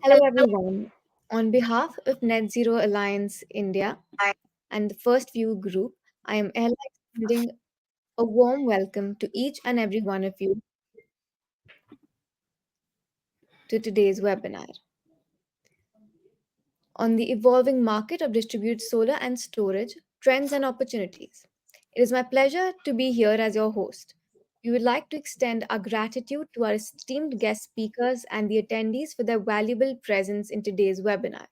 Hello, everyone. On behalf of Net Zero Alliance India and the First View Group, I am Ella extending a warm welcome to each and every one of you to today's webinar on the evolving market of distributed solar and storage, trends and opportunities. It is my pleasure to be here as your host. We would like to extend our gratitude to our esteemed guest speakers and the attendees for their valuable presence in today's webinar.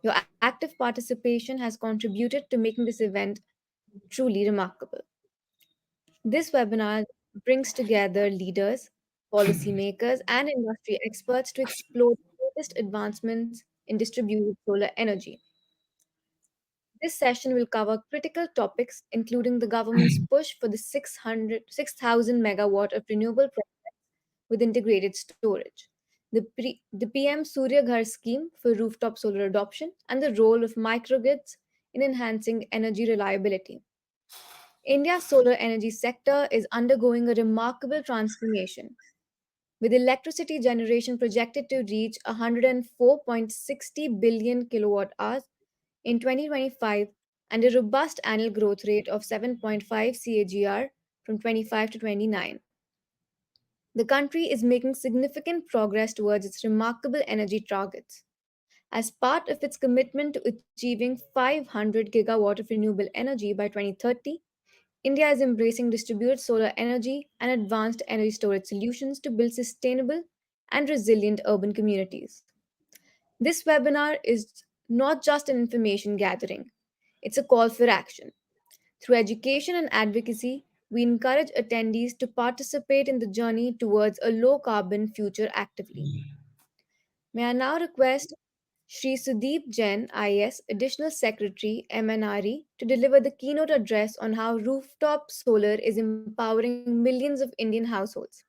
Your active participation has contributed to making this event truly remarkable. This webinar brings together leaders, policymakers, and industry experts to explore the latest advancements in distributed solar energy. This session will cover critical topics, including the government's push for the 6,000 megawatt of renewable with integrated storage, the PM Surya Ghar Scheme for rooftop solar adoption, and the role of microgrids in enhancing energy reliability. India's solar energy sector is undergoing a remarkable transformation, with electricity generation projected to reach 104.60 billion kilowatt hours in 2025 and a robust annual growth rate of 7.5 CAGR from 25 to 29. The country is making significant progress towards its remarkable energy targets. As part of its commitment to achieving 500 gigawatt of renewable energy by 2030, India is embracing distributed solar energy and advanced energy storage solutions to build sustainable and resilient urban communities. This webinar is not just an information gathering, it's a call for action. Through education and advocacy, we encourage attendees to participate in the journey towards a low carbon future actively. May I now request Shri Sudeep Jain, IAS, Additional Secretary, MNRE, to deliver the keynote address on how rooftop solar is empowering millions of Indian households.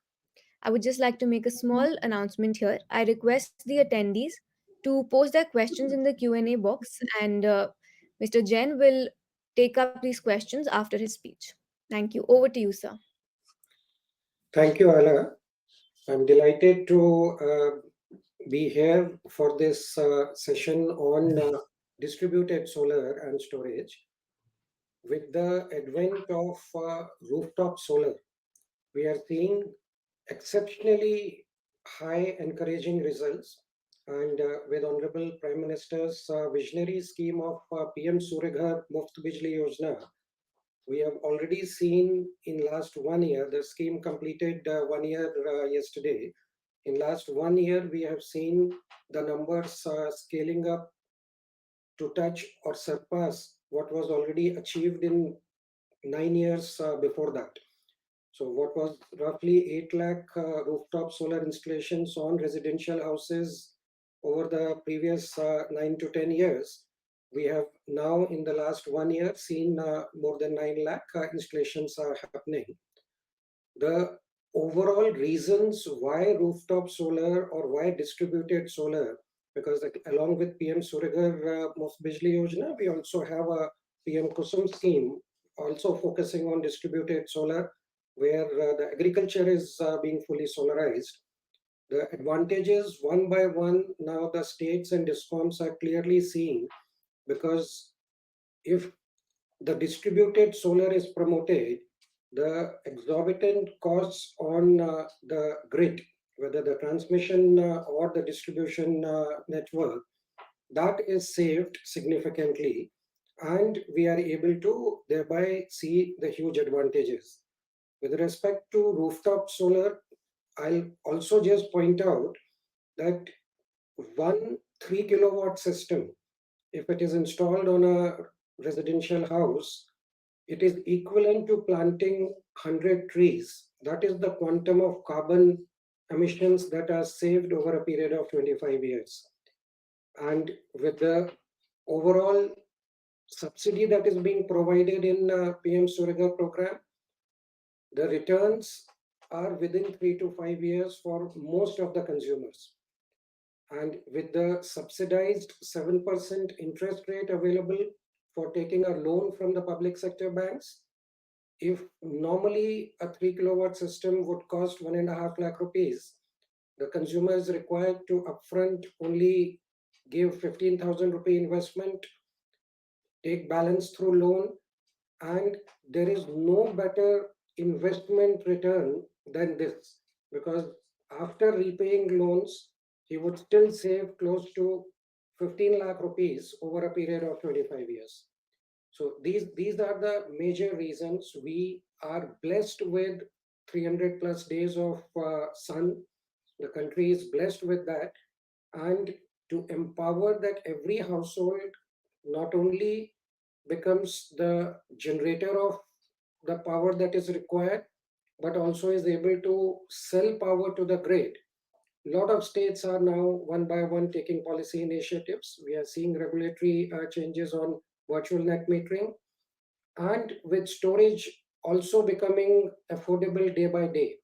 I would just like to make a small announcement here. I request the attendees to post their questions in the Q&A box and Mr. Jain will take up these questions after his speech. Thank you. Over to you, sir. Thank you, Ala. I'm delighted to be here for this session on distributed solar and storage. With the advent of rooftop solar, we are seeing exceptionally high encouraging results. And with Honorable Prime Minister's visionary scheme of PM Surya Ghar Bijli Yojana, we have already seen in last 1 year, the scheme completed 1 year yesterday. In last 1 year, we have seen the numbers scaling up to touch or surpass what was already achieved in 9 years before that. So what was roughly 8 lakh rooftop solar installations on residential houses over the previous 9 to 10 years, we have now in the last 1 year seen more than 9 lakh installations are happening. The overall reasons why rooftop solar or why distributed solar, because along with PM Surya Ghar Bijli Yojana, we also have a PM Kusum scheme also focusing on distributed solar, where the agriculture is being fully solarized. The advantages one by one now the states and discoms are clearly seeing, because if the distributed solar is promoted, the exorbitant costs on the grid, whether the transmission or the distribution network, that is saved significantly, and we are able to thereby see the huge advantages. With respect to rooftop solar, I'll also just point out that one 3 kilowatt system, if it is installed on a residential house, it is equivalent to planting 100 trees. That is the quantum of carbon emissions that are saved over a period of 25 years. And with the overall subsidy that is being provided in PM Surya Ghar program, the returns are within 3 to 5 years for most of the consumers. And with the subsidized 7% interest rate available for taking a loan from the public sector banks, if normally a 3 kilowatt system would cost 1.5 lakh rupees, The consumer is required to upfront only give 15,000 rupee investment, take balance through loan, and there is no better investment return than this, because after repaying loans, he would still save close to 15 lakh rupees over a period of 25 years. So these are the major reasons. We are blessed with 300 plus days of sun. The country is blessed with that, and to empower that every household not only becomes the generator of the power that is required, but also is able to sell power to the grid. A lot of states are now one by one taking policy initiatives. We are seeing regulatory changes on virtual net metering, and with storage also becoming affordable day by day.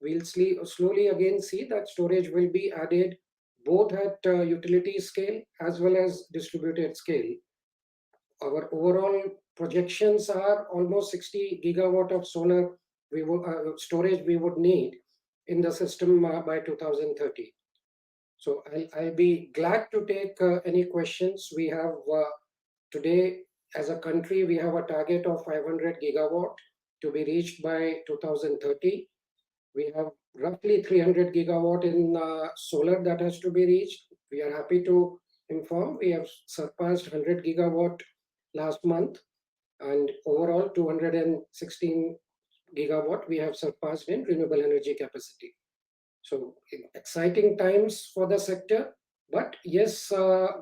We'll slowly again see that storage will be added both at utility scale as well as distributed scale. Our overall projections are almost 60 gigawatt of solar storage we would need in the system by 2030. So I'll be glad to take any questions. We have today, as a country, we have a target of 500 gigawatt to be reached by 2030. We have roughly 300 gigawatt in solar that has to be reached. We are happy to inform we have surpassed 100 gigawatt last month, and overall 216 gigawatt we have surpassed in renewable energy capacity. So exciting times for the sector, but yes,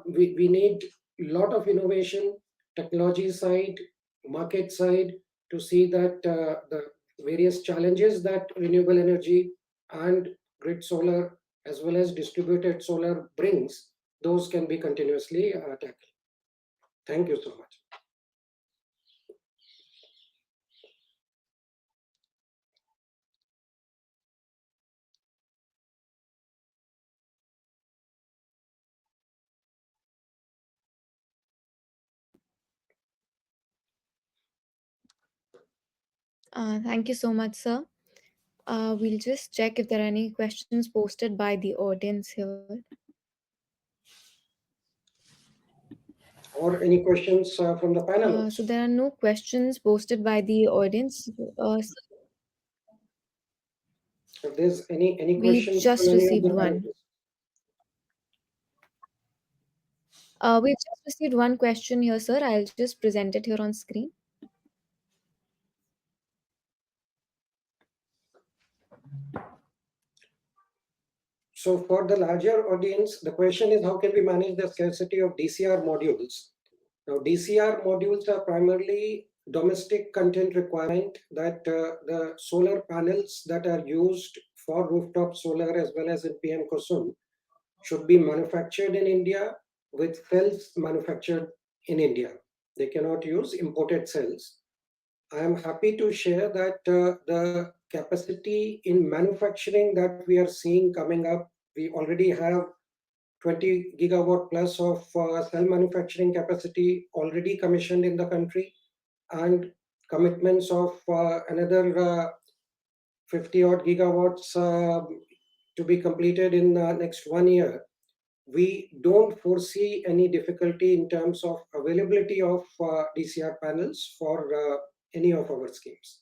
we need a lot of innovation, technology side, market side, to see that the various challenges that renewable energy and grid solar as well as distributed solar brings, those can be continuously tackled. Thank you so much. Thank you so much, sir. We'll just check if there are any questions posted by the audience here. Or any questions from the panel So also? there are no questions posted by the audience. So If there's any we've questions from just any of the received one. panelists. We've just received one question here, sir. I'll just present it here on screen. So for the larger audience, the question is how can we manage the scarcity of DCR modules? Now, DCR modules are primarily domestic content requirement that the solar panels that are used for rooftop solar as well as in PM Kusum should be manufactured in India with cells manufactured in India. They cannot use imported cells. I am happy to share that the capacity in manufacturing that we are seeing coming up, we already have 20 gigawatt plus of cell manufacturing capacity already commissioned in the country, and commitments of another 50 odd gigawatts to be completed in next 1 year. We don't foresee any difficulty in terms of availability of DCR panels for any of our schemes.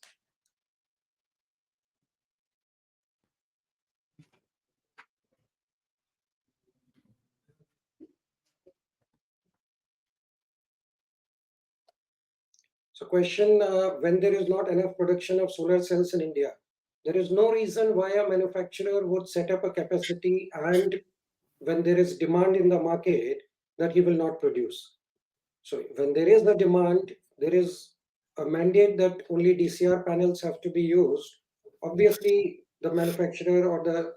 So question, when there is not enough production of solar cells in India, there is no reason why a manufacturer would set up a capacity and when there is demand in the market that he will not produce. So when there is the demand, there is a mandate that only DCR panels have to be used. Obviously, the manufacturer or the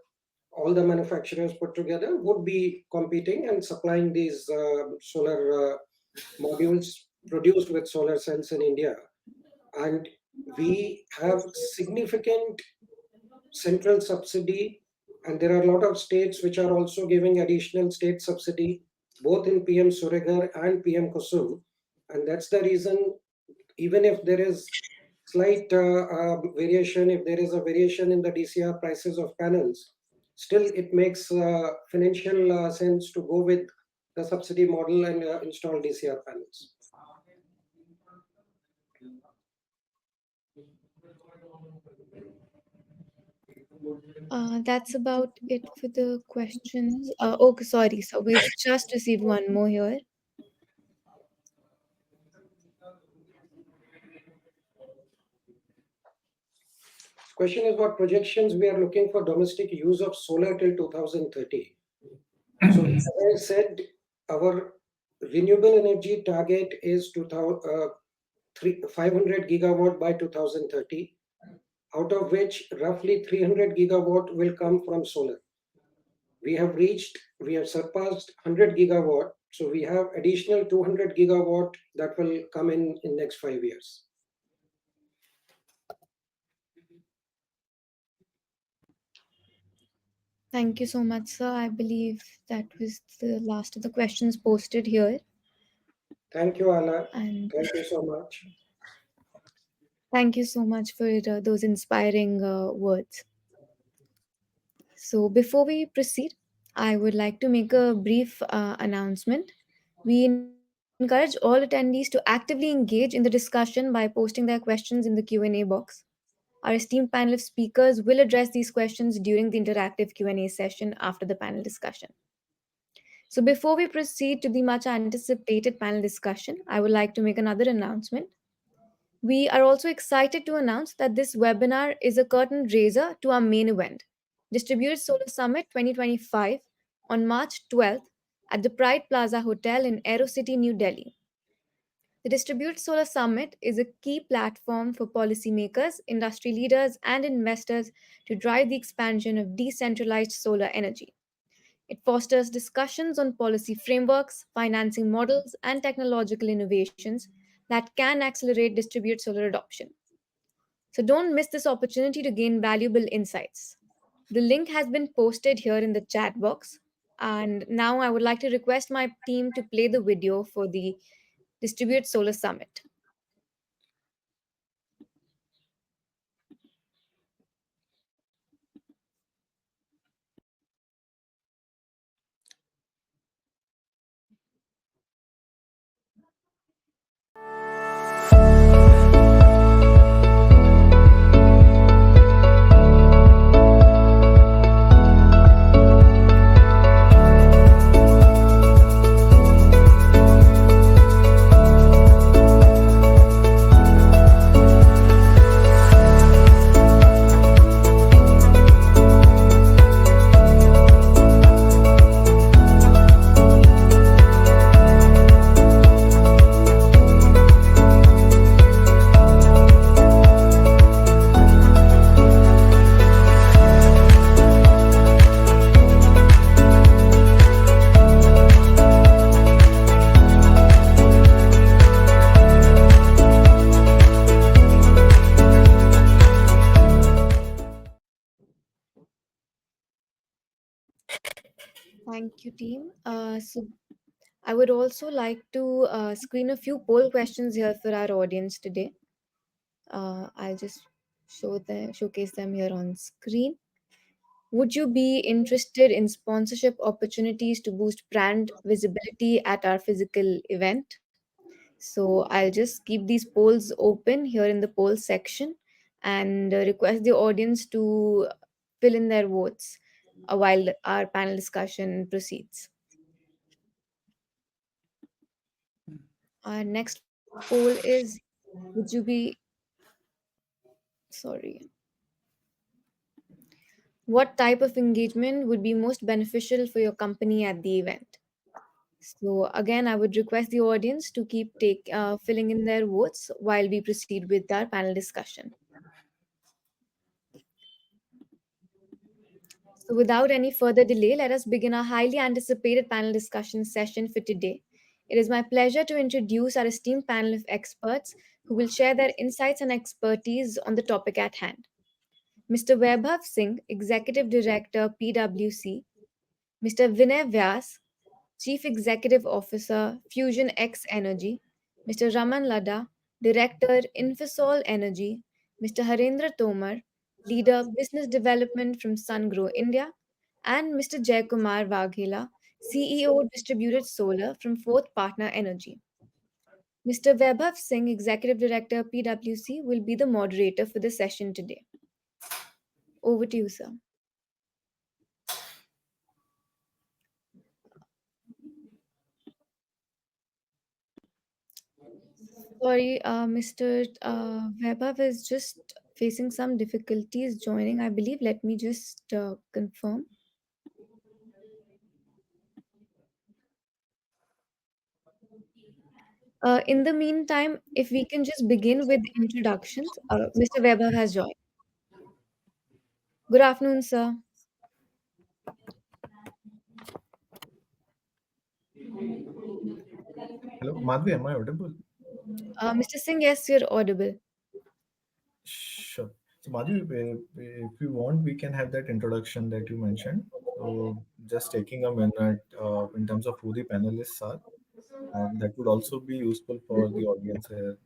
all the manufacturers put together would be competing and supplying these solar modules produced with solar cells in India. And we have significant central subsidy, and there are a lot of states which are also giving additional state subsidy, both in PM Surya Ghar and PM Kusum. And that's the reason, even if there is slight variation, if there is a variation in the DCR prices of panels, Still, it makes financial sense to go with the subsidy model and install DCR panels. That's about it for the questions. Oh, sorry. So we've just received one more here. Question is what projections we are looking for domestic use of solar till 2030. So, as I said, our renewable energy target is 500 gigawatt by 2030, out of which roughly 300 gigawatt will come from solar. We have surpassed 100 gigawatt, so we have additional 200 gigawatt that will come in next 5 years. Thank you so much, sir. I believe that was the last of the questions posted here. Thank you, Ala. And Thank you so much. thank you so much for those inspiring words. So, before we proceed, I would like to make a brief announcement. We encourage all attendees to actively engage in the discussion by posting their questions in the Q&A box. Our esteemed panel of speakers will address these questions during the interactive Q&A session after the panel discussion. So before we proceed to the much anticipated panel discussion, I would like to make another announcement. We are also excited to announce that this webinar is a curtain raiser to our main event, Distributed Solar Summit 2025, on March 12th at the Pride Plaza Hotel in Aero City, New Delhi. The Distributed Solar Summit is a key platform for policymakers, industry leaders, and investors to drive the expansion of decentralized solar energy. It fosters discussions on policy frameworks, financing models, and technological innovations that can accelerate distributed solar adoption. So don't miss this opportunity to gain valuable insights. The link has been posted here in the chat box. And now I would like to request my team to play the video for the Distributed Solar Summit. Thank you, team. So I would also like to screen a few poll questions here for our audience today. I'll just showcase them here on screen. Would you be interested in sponsorship opportunities to boost brand visibility at our physical event? So I'll just keep these polls open here in the poll section and request the audience to fill in their votes while our panel discussion proceeds. Our next poll is, would you be, sorry, what type of engagement would be most beneficial for your company at the event? So again, I would request the audience to keep filling in their votes while we proceed with our panel discussion. So without any further delay, let us begin our highly anticipated panel discussion session for today. It is my pleasure to introduce our esteemed panel of experts who will share their insights and expertise on the topic at hand. Mr. Vaibhav Singh, Executive Director, PwC, Mr. Vinay Vyas, Chief Executive Officer, Fusion X Energy, Mr. Raman Ladda, Director, Infosol Energy, Mr. Harendra Tomar, Leader, Business Development from SunGrow India, and Mr. Jaykumar Vaghela, CEO Distributed Solar from Fourth Partner Energy. Mr. Vaibhav Singh, Executive Director PwC, will be the moderator for the session today. Over to you, sir. Sorry, Mr. Vaibhav is just facing some difficulties joining, I believe. Let me just confirm. In the meantime, if we can just begin with introductions. Mr. Vaibhav has joined. Good afternoon, sir. Hello, Madhvi, am I audible? Mr. Singh, yes, you're audible. Sure. So, Madhvi, if you want, we can have that introduction that you mentioned. So, just taking a minute in terms of who the panelists are, and that would also be useful for the audience here.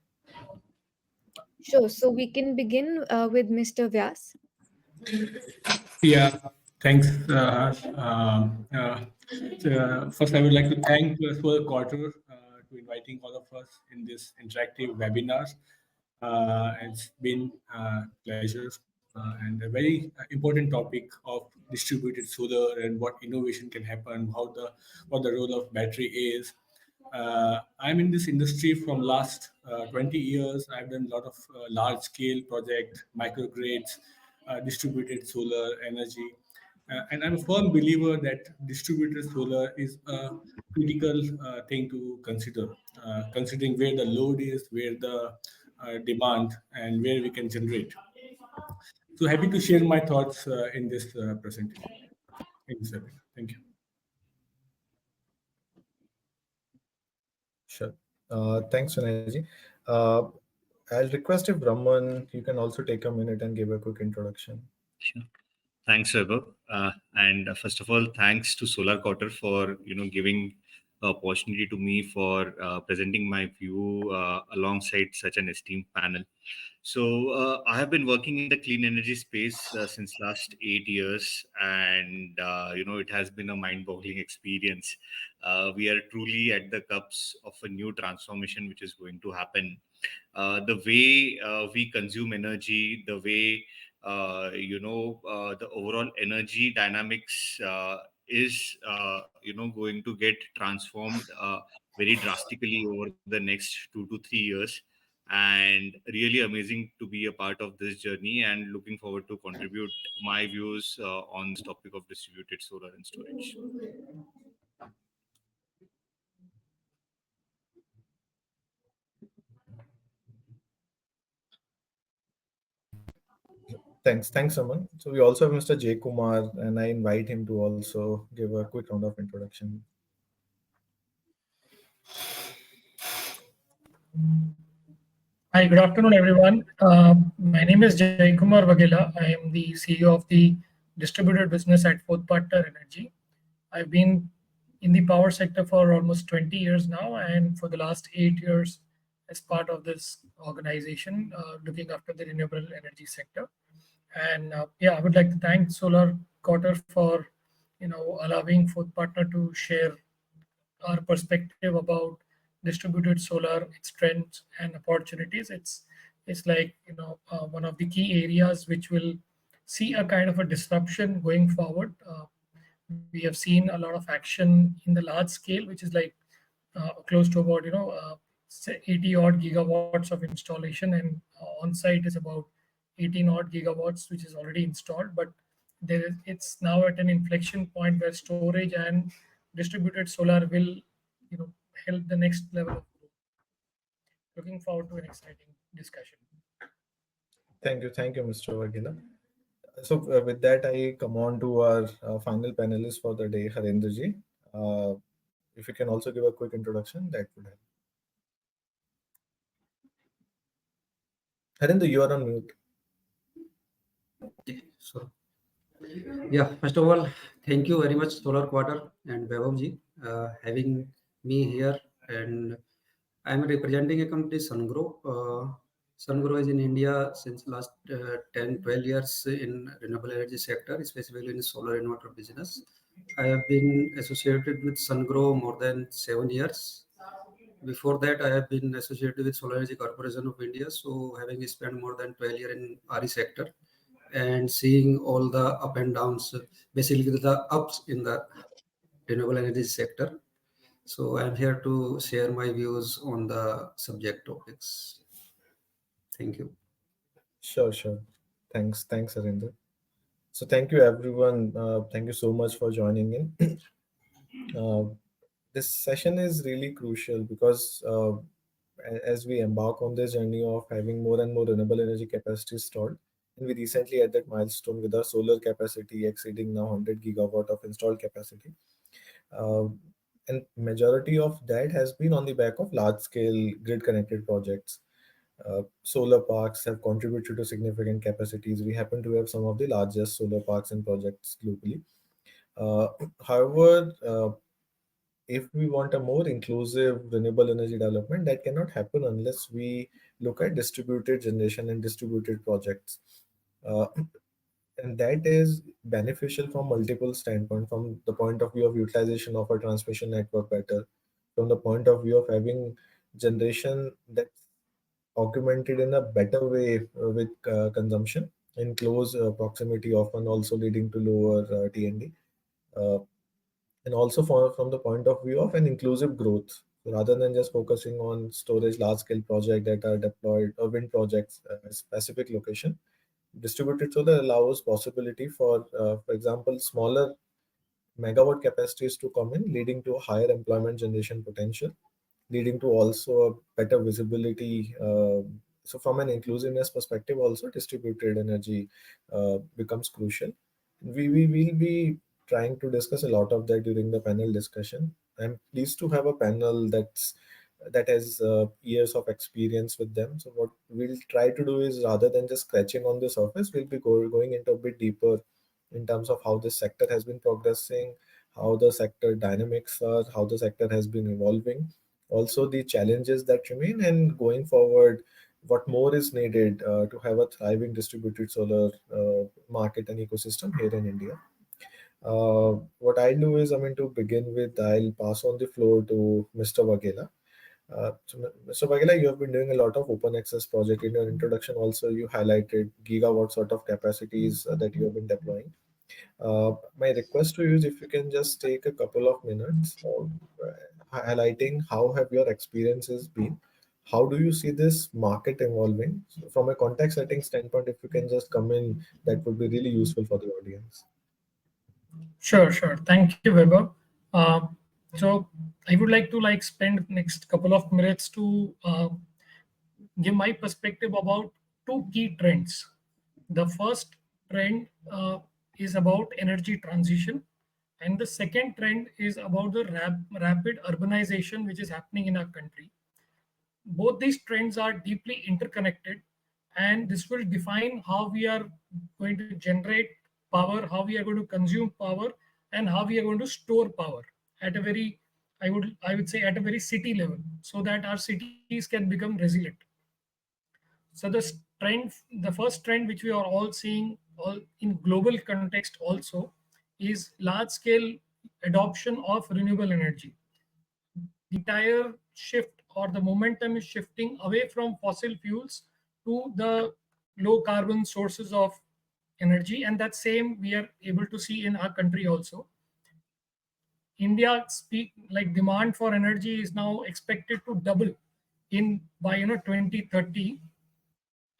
Sure. So we can begin with Mr. Vyas. Yeah, thanks. First, I would like to thank Solar Quarter to inviting all of us in this interactive webinar. It's been a pleasure and a very important topic of distributed solar and what innovation can happen, what the role of battery is. I'm in this industry from last 20 years. I've done a lot of large scale project, microgrids, distributed solar energy. And I'm a firm believer that distributed solar is a critical thing to consider, considering where the load is, where the demand, and where we can generate. So happy to share my thoughts in this presentation, in this webinar. Thank you. Sure. Thanks, Sunayji. I'll request if Brahman, you can also take a minute and give a quick introduction. Sure. Thanks, Vaibhav. And first of all, thanks to Solar Quarter for giving the opportunity to me for presenting my view alongside such an esteemed panel. So I have been working in the clean energy space since last 8 years, and it has been a mind-boggling experience. We are truly at the cups of a new transformation which is going to happen. The way we consume energy, the way the overall energy dynamics is going to get transformed very drastically over the next 2 to 3 years, and really amazing to be a part of this journey, and looking forward to contribute my views on this topic of distributed solar and storage. Thanks, Aman. So we also have Mr. J. Kumar, and I invite him to also give a quick round of introduction. Hi, good afternoon, everyone. My name is Jay Kumar Vaghela. I am the CEO of the distributed business at Fourth Partner Energy. I've been in the power sector for almost 20 years now, and for the last 8 years as part of this organization, looking after the renewable energy sector. And I would like to thank Solar Quarter for allowing Fourth Partner to share our perspective about distributed solar, its trends and opportunities. It's like one of the key areas which will see a kind of a disruption going forward. We have seen a lot of action in the large scale, which is like close to about 80 odd gigawatts of installation, and on site is about 18 odd gigawatts, which is already installed. But it's now at an inflection point where storage and distributed solar will help the next level of growth. Looking forward to an exciting discussion. Thank you, Mr. Vaghela. So with that, I come on to our final panelist for the day, Harendraji. If you can also give a quick introduction, that would help. Harendra, you are on mute. So, first of all, thank you very much, Solar Quarter and Vaibhavji, having me here. And I'm representing a company, Sungrow. Sungrow is in India since last 10, 12 years in renewable energy sector, specifically in solar inverter business. I have been associated with Sungrow more than 7 years. Before that, I have been associated with Solar Energy Corporation of India. So having spent more than 12 years in RE sector and seeing all the up and downs, basically the ups in the renewable energy sector. So I'm here to share my views on the subject topics. Thank you. Sure. Thanks, Arinder. So thank you, everyone. Thank you so much for joining in. Uh, this session is really crucial because as we embark on this journey of having more and more renewable energy capacity installed, and we recently had that milestone with our solar capacity exceeding now 100 gigawatt of installed capacity. Uh, and majority of that has been on the back of large scale grid connected projects. Solar parks have contributed to significant capacities. We happen to have some of the largest solar parks and projects globally. Uh, However, if we want a more inclusive renewable energy development, that cannot happen unless we look at distributed generation and distributed projects. Uh, and that is beneficial from multiple standpoints, from the point of view of utilization of a transmission network better, from the point of view of having generation that's augmented in a better way with consumption in close proximity, often also leading to lower TND. Uh, and also from the point of view of an inclusive growth. So rather than just focusing on storage large scale projects that are deployed or wind projects at a specific location, distributed solar allows possibility for example, smaller megawatt capacities to come in, leading to higher employment generation potential, leading to also a better visibility. So from an inclusiveness perspective, also distributed energy becomes crucial. We will be trying to discuss a lot of that during the panel discussion. I'm pleased to have a panel that has years of experience with them. So what we'll try to do is, rather than just scratching on the surface, we'll be going into a bit deeper in terms of how this sector has been progressing, how the sector dynamics are, how the sector has been evolving, also the challenges that remain, and going forward, what more is needed to have a thriving distributed solar market and ecosystem here in India. What I'll do is, to begin with, I'll pass on the floor to Mr. Vagela. Mr. Vagela, you have been doing a lot of open access project. In your introduction, also you highlighted gigawatt sort of capacities that you have been deploying. My request to you is if you can just take a couple of minutes highlighting how have your experiences been. How do you see this market evolving? So from a context setting standpoint, if you can just come in, that would be really useful for the audience. Sure. Thank you, Weber. So I would like to spend next couple of minutes to give my perspective about two key trends. The first trend is about energy transition, and the second trend is about the rapid urbanization which is happening in our country. Both these trends are deeply interconnected, and this will define how we are going to generate power, how we are going to consume power, and how we are going to store power at a very, I would say, at a very city level, so that our cities can become resilient. So the first trend which we are all seeing all in global context also is large scale adoption of renewable energy. The entire shift or the momentum is shifting away from fossil fuels to the low carbon sources of energy, and that same we are able to see in our country also. India speak like demand for energy is now expected to double in by 2030,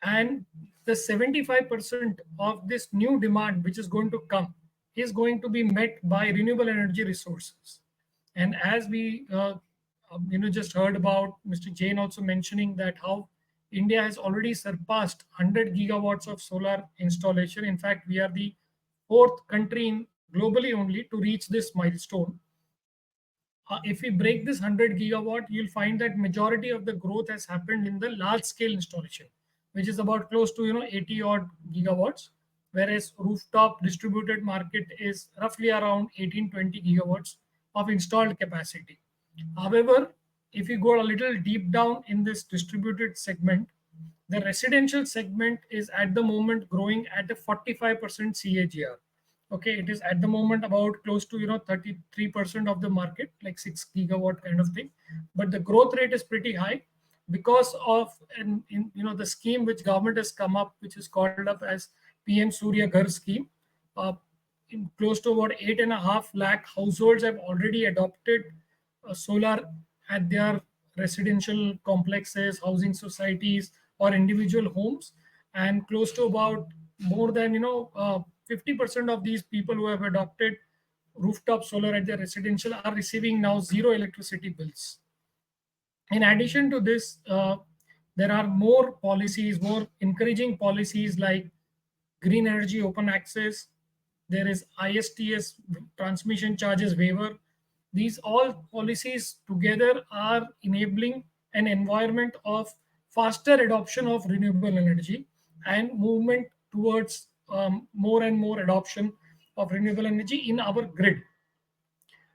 and the 75% of this new demand which is going to come is going to be met by renewable energy resources. And as we just heard about Mr. Jain also mentioning that how India has already surpassed 100 gigawatts of solar installation. In fact, we are the fourth country globally only to reach this milestone. If we break this 100 gigawatt, you'll find that majority of the growth has happened in the large scale installation, which is about close to 80 odd gigawatts, whereas rooftop distributed market is roughly around 18-20 gigawatts of installed capacity. However, if you go a little deep down in this distributed segment, The residential segment is at the moment growing at a 45% CAGR. Okay, it is at the moment about close to 33% of the market, like 6 gigawatt kind of thing. But the growth rate is pretty high because of the scheme which government has come up, which is called up as PM Surya Ghar Scheme. Uh, Close to about 8.5 lakh households have already adopted solar at their residential complexes, housing societies, or individual homes, and close to about more than 50% of these people who have adopted rooftop solar at their residential are receiving now zero electricity bills. In addition to this, there are more policies, more encouraging policies like green energy open access. There is ISTS transmission charges waiver. These all policies together are enabling an environment of faster adoption of renewable energy and movement towards more and more adoption of renewable energy in our grid.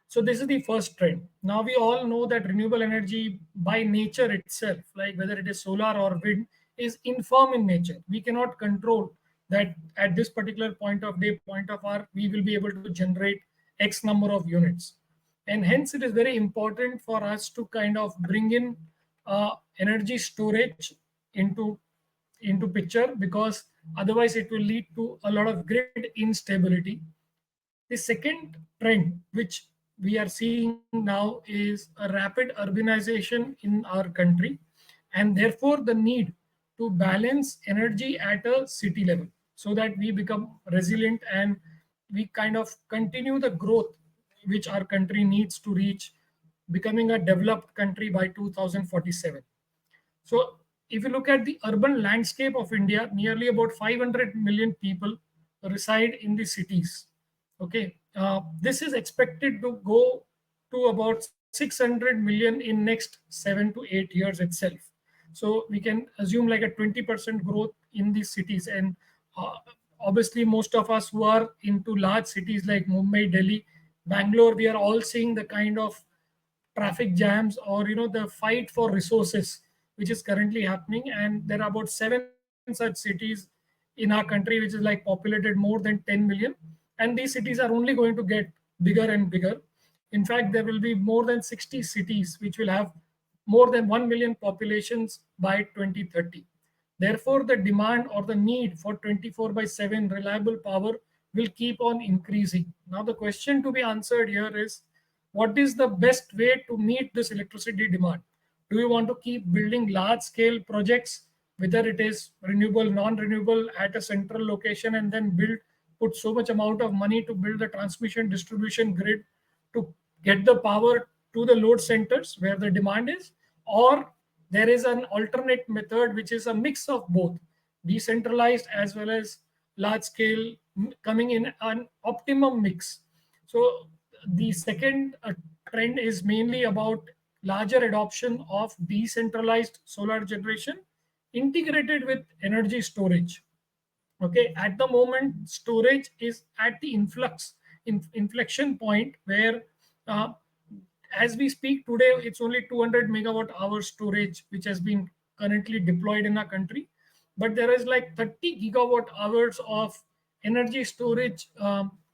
So this is the first trend. Now we all know that renewable energy by nature itself, like whether it is solar or wind, is infirm in nature. We cannot control that at this particular point of day, point of hour, we will be able to generate X number of units. And hence it is very important for us to kind of bring in energy storage into picture, because otherwise it will lead to a lot of grid instability. The second trend, which we are seeing now, is a rapid urbanization in our country, and therefore the need to balance energy at a city level so that we become resilient and we kind of continue the growth which our country needs to reach becoming a developed country by 2047. So if you look at the urban landscape of India, nearly about 500 million people reside in the cities. Okay, this is expected to go to about 600 million in next 7 to 8 years itself. So we can assume like a 20% growth in these cities. And uh, obviously, most of us who are into large cities like Mumbai, Delhi, Bangalore, we are all seeing the kind of traffic jams or the fight for resources which is currently happening. And there are about 7 such cities in our country which is like populated more than 10 million, and these cities are only going to get bigger and bigger. In fact, there will be more than 60 cities which will have more than 1 million populations by 2030. Therefore, the demand or the need for 24 by 7 reliable power will keep on increasing. Now the question to be answered here is, what is the best way to meet this electricity demand? Do you want to keep building large scale projects, whether it is renewable, non-renewable, at a central location, and then put so much amount of money to build the transmission distribution grid to get the power to the load centers where the demand is? Or there is an alternate method which is a mix of both, decentralized as well as large scale, coming in an optimum mix. So the second trend is mainly about larger adoption of decentralized solar generation integrated with energy storage. Okay, at the moment storage is at the inflection point where uh, as we speak today, it's only 200 megawatt hour storage which has been currently deployed in our country, but there is like 30 gigawatt hours of energy storage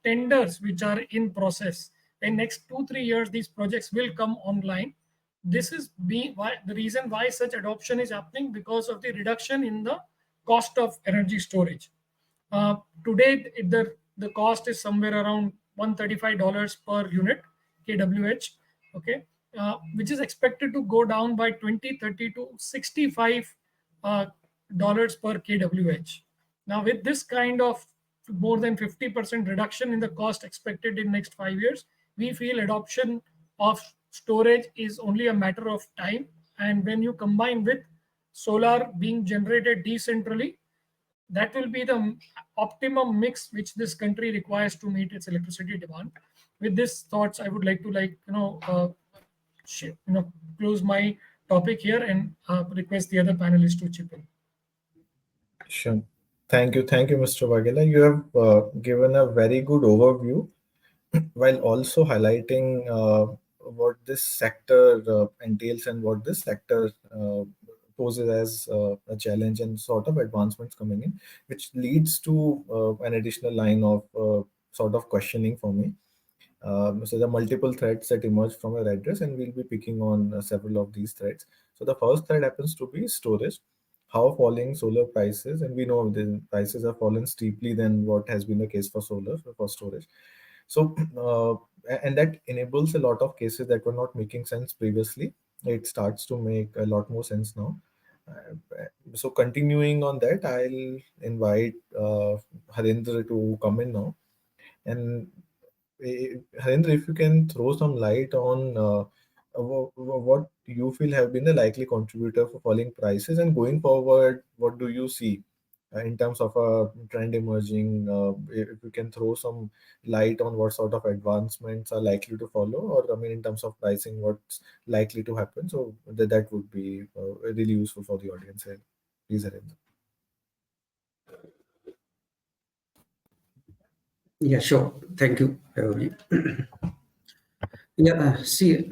tenders which are in process. In next 2 3 years these projects will come online. This is the reason why such adoption is happening, because of the reduction in the cost of energy storage. Today, the cost is somewhere around $135 per unit kWh, okay, which is expected to go down by 2030 to $65 dollars per kWh. Now, with this kind of more than 50% reduction in the cost expected in next 5 years, we feel adoption of storage is only a matter of time. And when you combine with solar being generated decentrally, that will be the optimum mix which this country requires to meet its electricity demand. With this thoughts, I would like to close my topic here and request the other panelists to chip in. Sure. Thank you, Mr. Vagela. You have given a very good overview while also highlighting what this sector entails and what this sector poses as a challenge and sort of advancements coming in, which leads to an additional line of sort of questioning for me. So there are multiple threads that emerge from your address, and we'll be picking on several of these threads. So the first thread happens to be storage. How falling solar prices, and we know the prices have fallen steeply than what has been the case for solar for storage. So, and that enables a lot of cases that were not making sense previously. It starts to make a lot more sense now. So, continuing on that, I'll invite Harendra to come in now. And Harendra, if you can throw some light on what you feel have been the likely contributor for falling prices, and going forward, what do you see in terms of a trend emerging? If you can throw some light on what sort of advancements are likely to follow, or I mean, in terms of pricing, what's likely to happen. So that would be really useful for the audience here. Please, Harendra. Yeah, sure. Thank you. Yeah, see,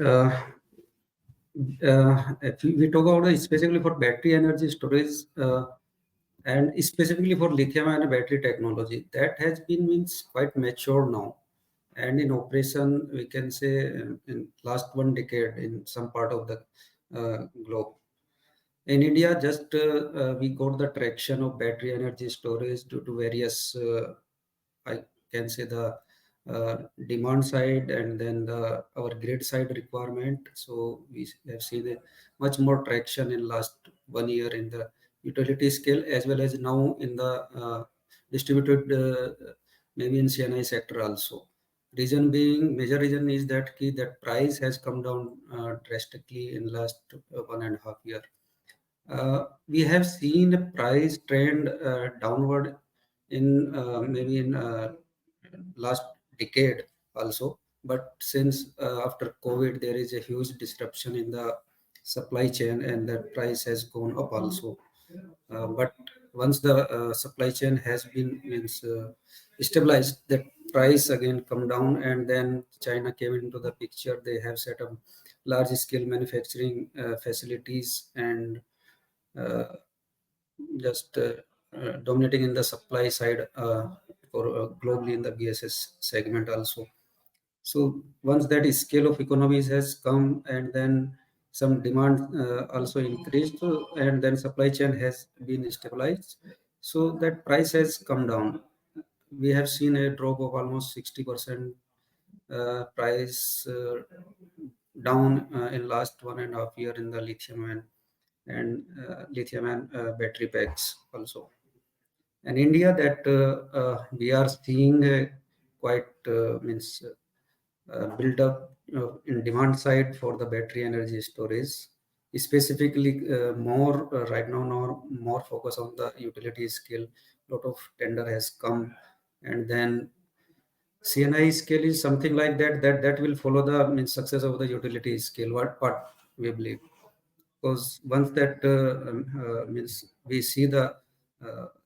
if we talk about specifically for battery energy storage and specifically for lithium ion battery technology, that has been means quite mature now. And in operation, we can say in last 1 decade in some part of the globe. In India, just we got the traction of battery energy storage due to various, I can say the demand side and then our grid side requirement. So we have seen a much more traction in last 1 year in the utility scale as well as now in the distributed, maybe in CNI sector also. Reason being, major reason is that that price has come down drastically in last 1.5 year. We have seen a price trend downward in maybe in last decade also. But since after COVID, there is a huge disruption in the supply chain and that price has gone up also. But once the supply chain has been stabilized, that price again come down, and then China came into the picture. They have set up large scale manufacturing facilities and just dominating in the supply side for globally in the BSS segment also. So once that scale of economies has come and then some demand also increased, and then supply chain has been stabilized, so that price has come down. We have seen a drop of almost 60% price down in last 1.5 year in the lithium and lithium and battery packs also. And India, that we are seeing quite means build up in demand side for the battery energy storage, specifically more right now more focus on the utility scale. Lot of tender has come, and then CNI scale is something like that will follow the success of the utility scale. What we believe, because once that means we see the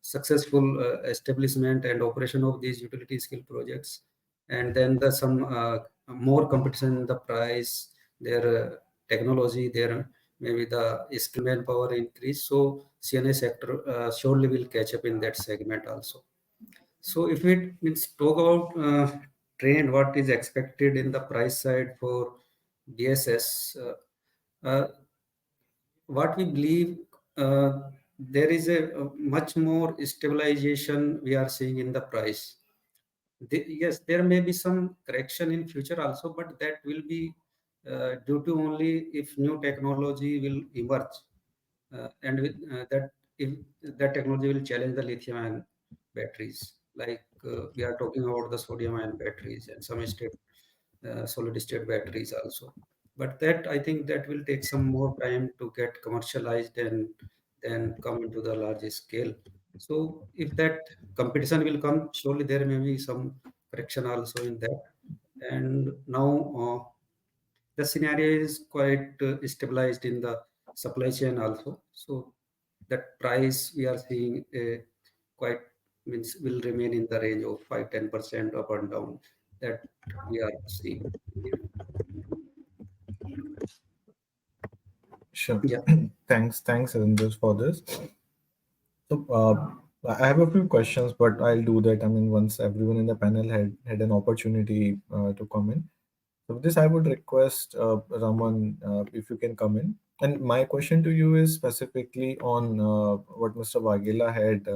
successful establishment and operation of these utility scale projects, and then the some more competition in the price, their technology, their maybe the skill manpower increase. So CNI sector surely will catch up in that segment also. So if it means talk about trend, what is expected in the price side for BSS, what we believe, there is a much more stabilization we are seeing in the price. Yes, there may be some correction in future also, but that will be due to only if new technology will emerge, and with that, if that technology will challenge the lithium ion batteries, like we are talking about the sodium ion batteries and some state solid state batteries also. But that, I think that will take some more time to get commercialized and then come into the larger scale. So if that competition will come, surely there may be some correction also in that. And now the scenario is quite stabilized in the supply chain also. So that price we are seeing quite means will remain in the range of 5-10% up and down that we are seeing. Sure. Yeah. Thanks, Arinder, for this. So, I have a few questions, but I'll do that. I mean, once everyone in the panel had an opportunity to comment. So, with this, I would request Raman, if you can come in. And my question to you is specifically on what Mr. Vagela had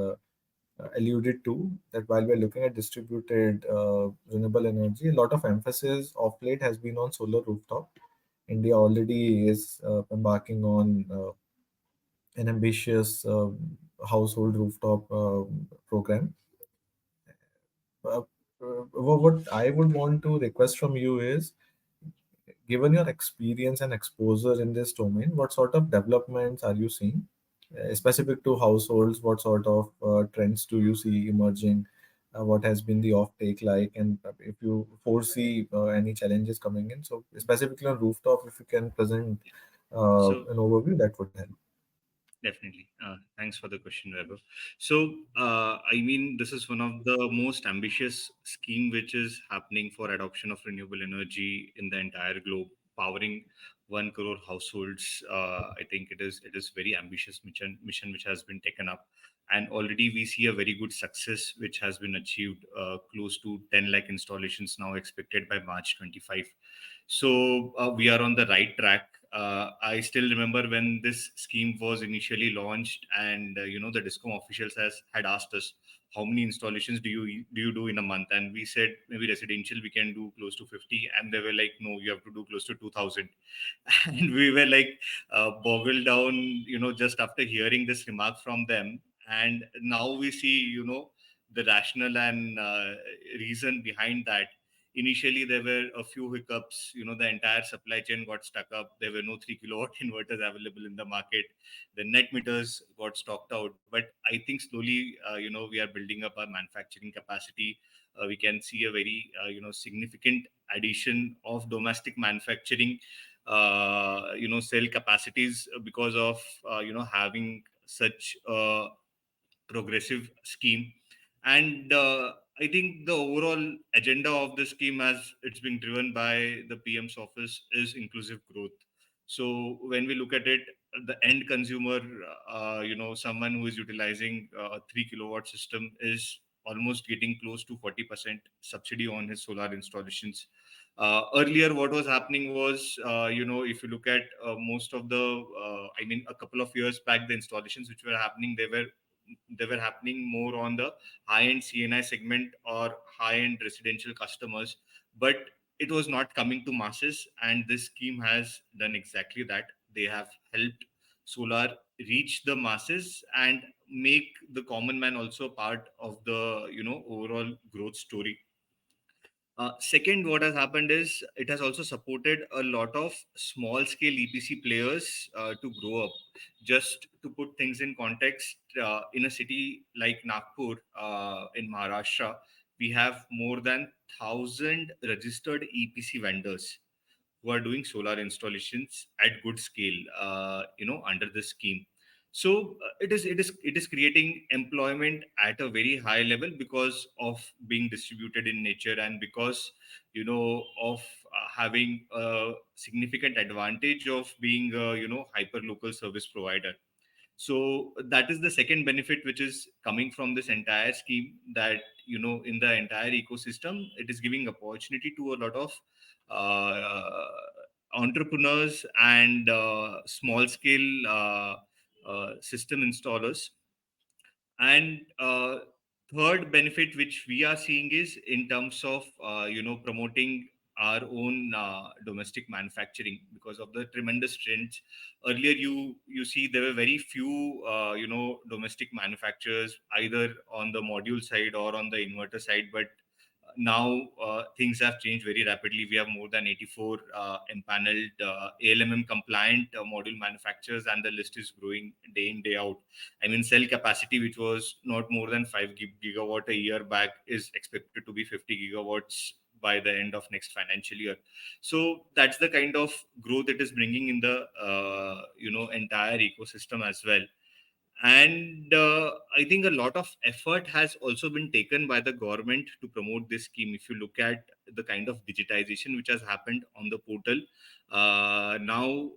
alluded to, that while we're looking at distributed renewable energy, a lot of emphasis of late has been on solar rooftop. India already is embarking on an ambitious household rooftop program. Uh, what I would want to request from you is, given your experience and exposure in this domain, what sort of developments are you seeing? Specific to households, what sort of trends do you see emerging? What has been the offtake like? And if you foresee any challenges coming in, so specifically on rooftop, if you can present So an overview, that would help. definitely. Thanks for the question, Weber. So, I mean, this is one of the most ambitious scheme which is happening for adoption of renewable energy in the entire globe, powering 1 crore households. I think it is very ambitious mission which has been taken up, and already we see a very good success which has been achieved. Close to 10 lakh installations now expected by March 25. So we are on the right track. I still remember when this scheme was initially launched, and the Discom officials had asked us how many installations do you do in a month, and we said maybe residential we can do close to 50, and they were like, no, you have to do close to 2,000, and we were like boggled down, just after hearing this remark from them, and now we see the rationale and reason behind that. Initially there were a few hiccups, the entire supply chain got stuck up, there were no 3 kilowatt inverters available in the market, the net meters got stocked out. But I think slowly we are building up our manufacturing capacity. We can see a very significant addition of domestic manufacturing cell capacities because of having such a progressive scheme. And I think the overall agenda of the scheme, as it's been driven by the PM's office, is inclusive growth. So when we look at it, the end consumer, someone who is utilizing a 3 kilowatt system is almost getting close to 40% subsidy on his solar installations. Earlier, what was happening was, if you look at most of the, a couple of years back, the installations which were happening, they were happening more on the high-end CNI segment or high-end residential customers, but it was not coming to masses. And this scheme has done exactly that. They have helped solar reach the masses and make the common man also part of the overall growth story. Second, what has happened is it has also supported a lot of small scale EPC players to grow up. Just to put things in context, in a city like Nagpur in Maharashtra, we have more than 1,000 registered EPC vendors who are doing solar installations at good scale, under this scheme. So it is creating employment at a very high level because of being distributed in nature, and because of having a significant advantage of being a hyper local service provider. So that is the second benefit which is coming from this entire scheme, that in the entire ecosystem it is giving opportunity to a lot of uh, entrepreneurs and small scale system installers. And third benefit which we are seeing is in terms of promoting our own domestic manufacturing because of the tremendous trends. Earlier, you see there were very few domestic manufacturers either on the module side or on the inverter side, but now things have changed very rapidly. We have more than 84 empaneled ALMM compliant module manufacturers, and the list is growing day in, day out. I mean, cell capacity, which was not more than 5 gigawatt a year back, is expected to be 50 gigawatts by the end of next financial year. So that's the kind of growth it is bringing in the entire ecosystem as well. And I think a lot of effort has also been taken by the government to promote this scheme. If you look at the kind of digitization which has happened on the portal, now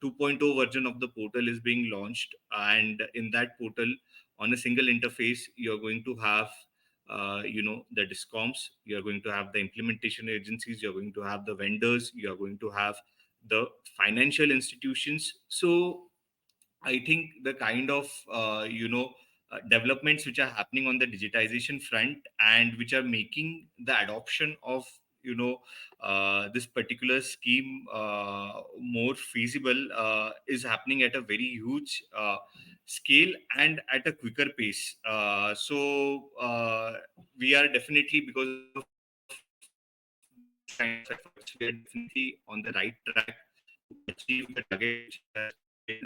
2.0 version of the portal is being launched, and in that portal, on a single interface, you're going to have the discoms, you're going to have the implementation agencies, you're going to have the vendors, you're going to have the financial institutions. So I think the kind of developments which are happening on the digitization front, and which are making the adoption of this particular scheme more feasible, is happening at a very huge scale and at a quicker pace. So we are definitely, because of this kind of efforts, we are definitely on the right track to achieve the target which has been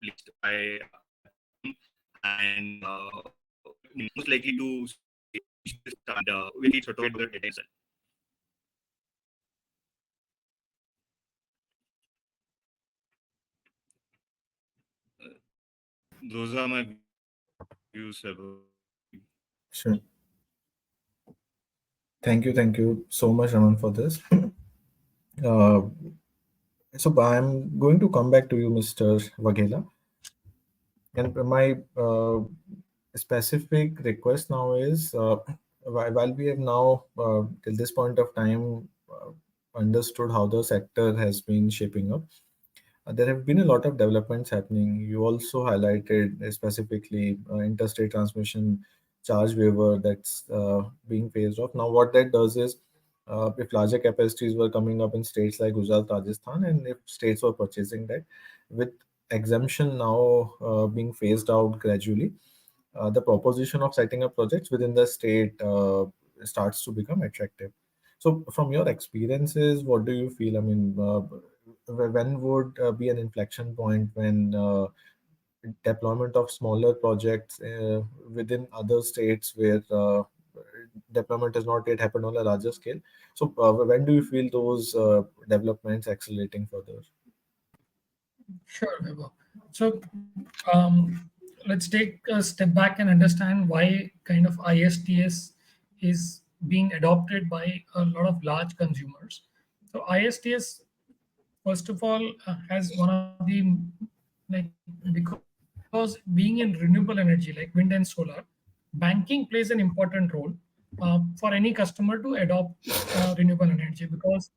placed by the PM, and we are most likely to reach this target, and we'll get over the deadline as well. Those are my views about. Sure. Thank you so much, Raman, for this. Uh, so I'm going to come back to you, Mr. Waghela. And my specific request now is, while we have now, till this point of time, understood how the sector has been shaping up, there have been a lot of developments happening. You also highlighted specifically interstate transmission charge waiver that's being phased off. Now, what that does is, if larger capacities were coming up in states like Gujarat, Rajasthan, and if states were purchasing that, with exemption now being phased out gradually, the proposition of setting up projects within the state starts to become attractive. So, from your experiences, what do you feel? I mean, when would be an inflection point when deployment of smaller projects within other states where deployment has not yet happened on a larger scale? So, when do you feel those developments accelerating further? Sure, Vibha. So let's take a step back and understand why kind of ISTS is being adopted by a lot of large consumers. So ISTS, first of all, has one of the, like, because being in renewable energy like wind and solar, banking plays an important role for any customer to adopt renewable energy, because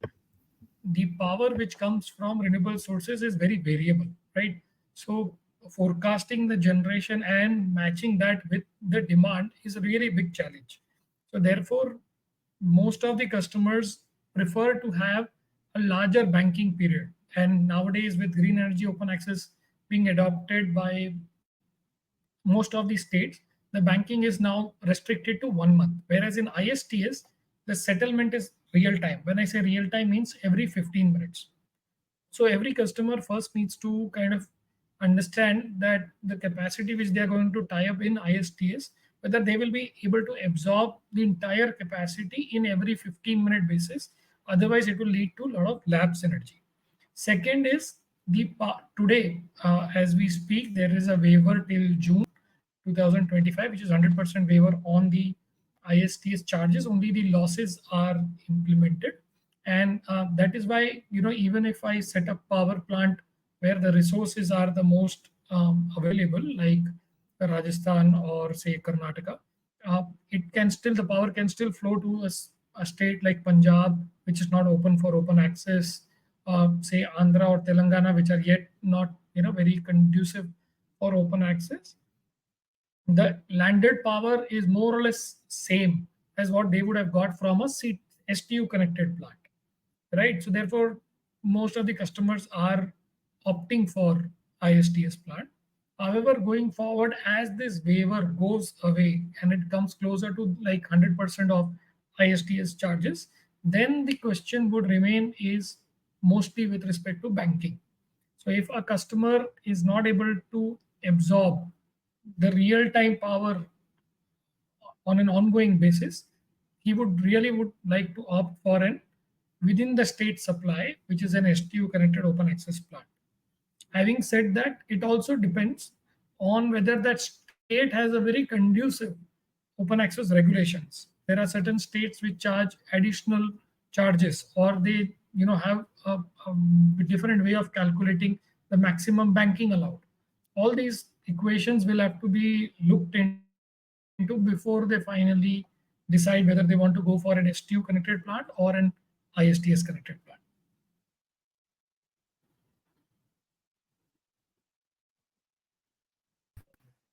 the power which comes from renewable sources is very variable, right? So forecasting the generation and matching that with the demand is a really big challenge. So therefore, most of the customers prefer to have a larger banking period. And nowadays, with green energy open access being adopted by most of the states, the banking is now restricted to 1 month. Whereas in ISTS, the settlement is real time. When I say real time, means every 15 minutes. So every customer first needs to kind of understand that the capacity which they are going to tie up in ISTS, whether they will be able to absorb the entire capacity in every 15-minute basis. Otherwise, it will lead to a lot of lapse energy. Second is today, as we speak, there is a waiver till June 2025, which is 100% waiver on the ISTS charges. Only the losses are implemented, and that is why, even if I set up power plant where the resources are the most available, like Rajasthan or say Karnataka, the power can still flow to a state like Punjab, which is not open for open access, say Andhra or Telangana, which are yet not very conducive for open access. The landed power is more or less same as what they would have got from a STU connected plant, right? So therefore, most of the customers are opting for ISTS plant. However, going forward, as this waiver goes away and it comes closer to like 100% of ISTS charges, then the question would remain is mostly with respect to banking. So if a customer is not able to absorb the real-time power on an ongoing basis, he would like to opt for an within the state supply, which is an STU connected open access plant. Having said that, it also depends on whether that state has a very conducive open access regulations. There are certain states which charge additional charges, or they have a different way of calculating the maximum banking allowed. All these equations will have to be looked into before they finally decide whether they want to go for an STU connected plant or an ISTS connected plant.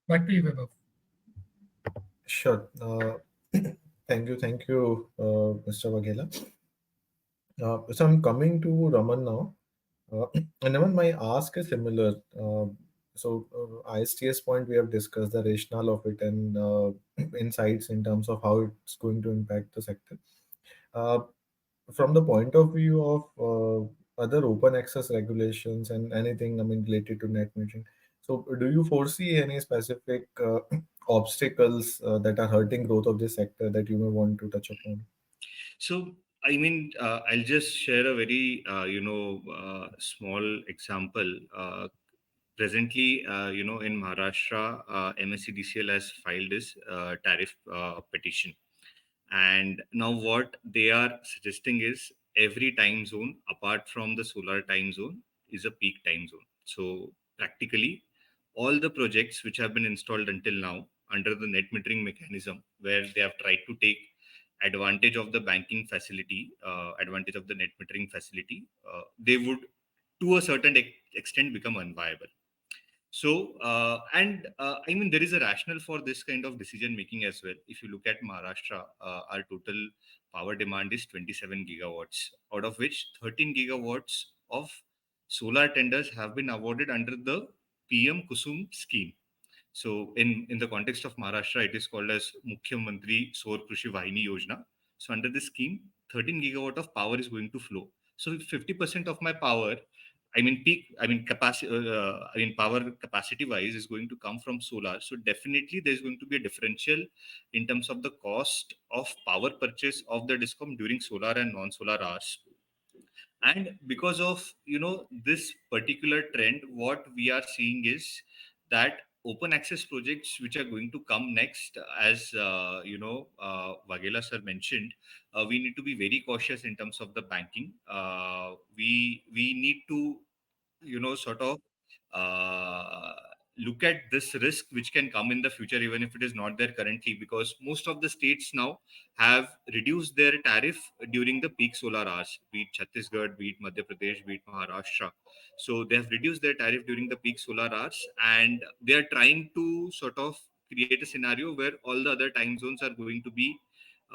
Back to you, Vaibhav. Sure. Thank you, Mr. Waghela. So I'm coming to Raman now. And Raman, my ask is similar. ISTS point we have discussed the rationale of it and insights in terms of how it's going to impact the sector. Uh, from the point of view of other open access regulations and anything, I mean, related to net metering. So, do you foresee any specific obstacles that are hurting growth of this sector that you may want to touch upon? So, I mean, I'll just share a very, small example. Presently, in Maharashtra, MSCDCL has filed this tariff petition. And now what they are suggesting is every time zone, apart from the solar time zone, is a peak time zone. So practically, all the projects which have been installed until now under the net metering mechanism, where they have tried to take advantage of the banking facility, advantage of the net metering facility, they would, to a certain extent, become unviable. So, I mean, there is a rationale for this kind of decision making as well. If you look at Maharashtra, our total power demand is 27 gigawatts, out of which 13 gigawatts of solar tenders have been awarded under the PM Kusum scheme. So, in the context of Maharashtra, it is called as Mukhyamantri Saur Krishi Vahini Yojana. So, under this scheme, 13 gigawatt of power is going to flow. So, if 50% of my power, I mean peak, I mean capacity, power capacity wise is going to come from solar. So definitely there's going to be a differential in terms of the cost of power purchase of the discom during solar and non-solar hours. And because of this particular trend, what we are seeing is that open access projects which are going to come next, as Vagela sir mentioned, we need to be very cautious in terms of the banking. We need to sort of uh, look at this risk which can come in the future, even if it is not there currently, because most of the states now have reduced their tariff during the peak solar hours, be it Chhattisgarh, be it Madhya Pradesh, be it Maharashtra. So they have reduced their tariff during the peak solar hours, and they are trying to sort of create a scenario where all the other time zones are going to be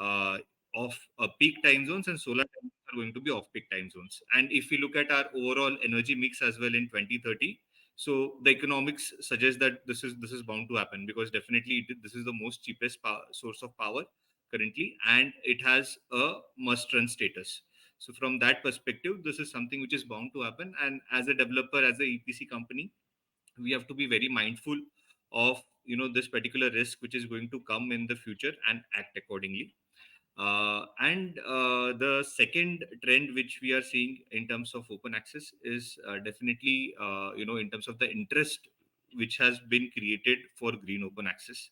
uh, off peak time zones, and solar time zones are going to be off peak time zones. And if we look at our overall energy mix as well in 2030, so the economics suggests that this is bound to happen, because definitely this is the most cheapest source of power currently, and it has a must run status. So from that perspective, this is something which is bound to happen, and as a developer, as a EPC company, we have to be very mindful of this particular risk which is going to come in the future and act accordingly. And the second trend which we are seeing in terms of open access is definitely, in terms of the interest which has been created for green open access.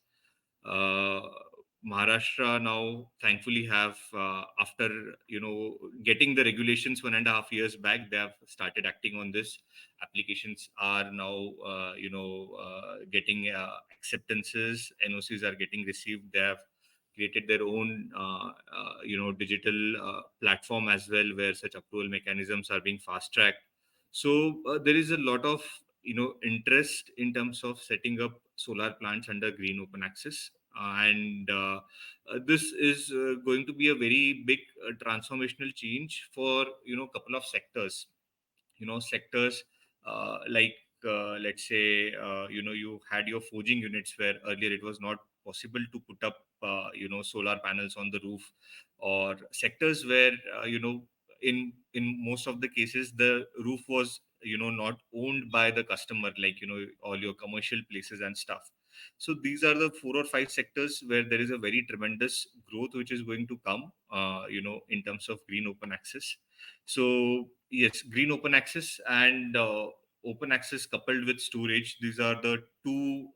uh, Maharashtra now thankfully have, after getting the regulations 1.5 years back, they have started acting on this. Applications are now getting acceptances, NOCs are getting received. They have created their own digital platform as well, where such approval mechanisms are being fast tracked. So there is a lot of interest in terms of setting up solar plants under green open access. And this is going to be a very big transformational change for couple of sectors. Sectors like, let's say, you had your forging units, where earlier it was not possible to put up solar panels on the roof, or sectors where in most of the cases the roof was not owned by the customer, like all your commercial places and stuff. So these are the 4 or 5 sectors where there is a very tremendous growth which is going to come in terms of green open access. So yes, green open access and open access coupled with storage, these are the two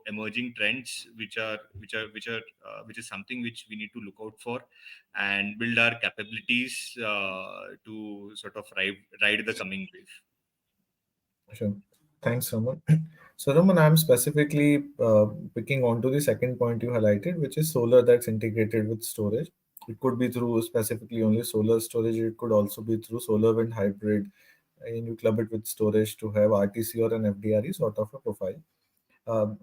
emerging trends which is something which we need to look out for and build our capabilities to sort of ride the coming wave. Sure. Thanks, Raman. So, Raman, I'm specifically picking on to the second point you highlighted, which is solar that's integrated with storage. It could be through specifically only solar storage. It could also be through solar wind hybrid, and you club it with storage to have RTC or an FDRE sort of a profile.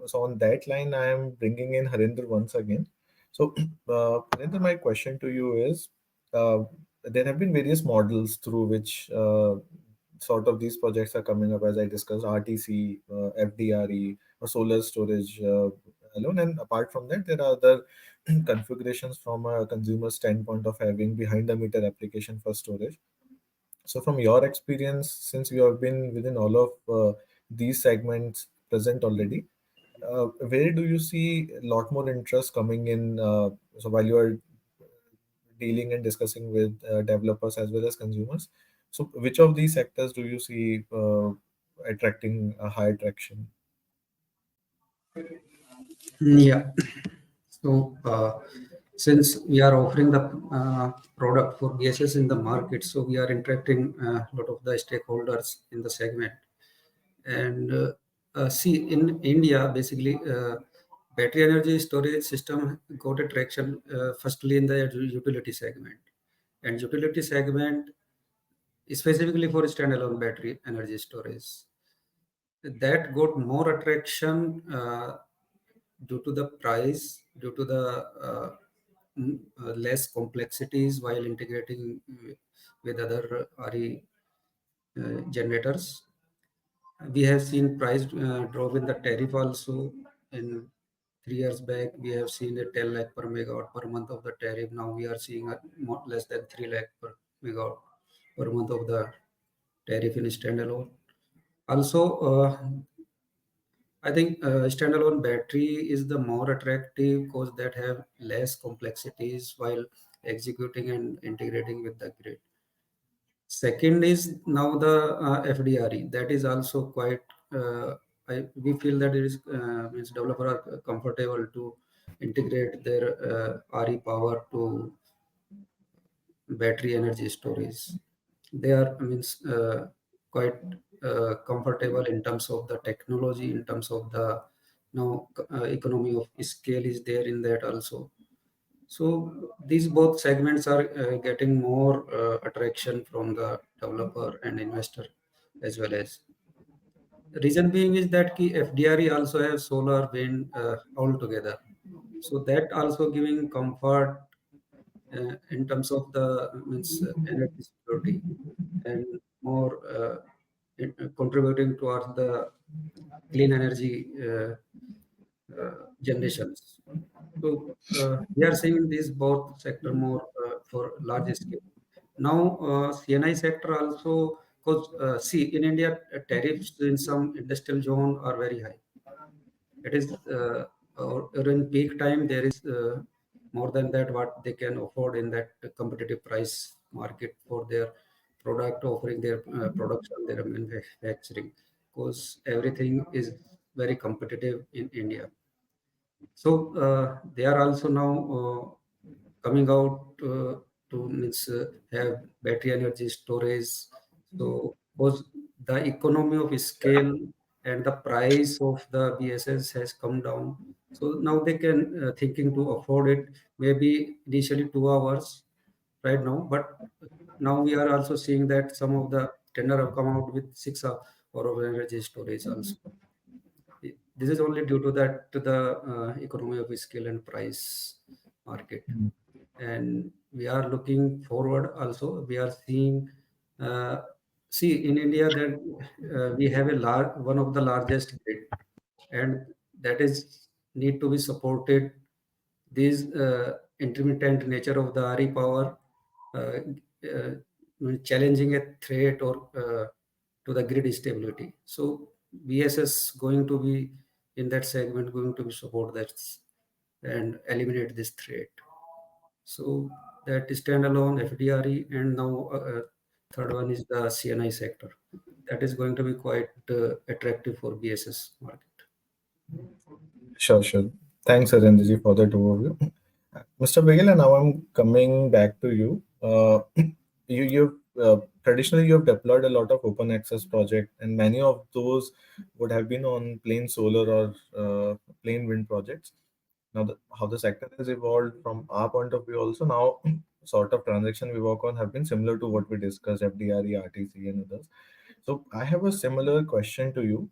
So on that line, I am bringing in Harinder once again. So, Harinder, my question to you is, uh, there have been various models through which sort of these projects are coming up, as I discussed, RTC, FDRE, or solar storage alone. And apart from that, there are other configurations from a consumer standpoint of having behind the meter application for storage. So, from your experience, since you have been within all of these segments present already, where do you see a lot more interest coming in? So, while you are dealing and discussing with developers as well as consumers, so which of these sectors do you see attracting a high traction? Yeah. So, since we are offering the product for BSS in the market, so we are interacting a lot of the stakeholders in the segment. And see, in India, basically, battery energy storage system got a traction firstly in the utility segment. And utility segment, specifically for standalone battery energy storage, that got more attraction due to the price, due to the less complexities while integrating with other RE generators. We have seen price drop in the tariff also. In 3 years back, we have seen a 10 lakh per megawatt per month of the tariff. Now we are seeing a more, less than 3 lakh per megawatt per month of the tariff in standalone. Also, I think standalone battery is the more attractive because that have less complexities while executing and integrating with the grid. Second is now the FDRE. That is also quite. We feel that it is means developer are comfortable to integrate their RE power to battery energy storage. They are means quite comfortable in terms of the technology, in terms of the economy of scale is there in that also. So these both segments are getting more attraction from the developer and investor as well as. Reason being is that key FDRE also have solar wind all together. So that also giving comfort in terms of the means energy security and more contributing towards the clean energy generations. So we are seeing these both sector more for large scale. Now CNI sector also, because see in India tariffs in some industrial zone are very high. It is or in peak time there is more than that what they can afford in that competitive price market for their product offering, their production, their manufacturing, because everything is very competitive in India. So they are also now coming out to means have battery energy storage. So because the economy of scale and the price of the BSS has come down, so now they can thinking to afford it. Maybe initially 2 hours right now, but now we are also seeing that some of the tender have come out with 6 hour of energy storage also. This is only due to that to the economy of scale and price market. And we are looking forward also. We are seeing see in India that we have a large one of the largest grid, and that is need to be supported. This intermittent nature of the RE power uh, uh, challenging a threat or to the grid stability. So BSS going to be in that segment, going to be support that and eliminate this threat. So that is standalone FDRE, and now third one is the CNI sector. that is going to be quite attractive for BSS market. Sure, sure. Thanks, Arendaji, for that overview. Mr. Begala, now I'm coming back to you. You've traditionally you've deployed a lot of open access project, and many of those would have been on plain solar or plain wind projects. Now, how the sector has evolved from our point of view, also now sort of transaction we work on have been similar to what we discussed, FDRE, RTC, and others. So I have a similar question to you.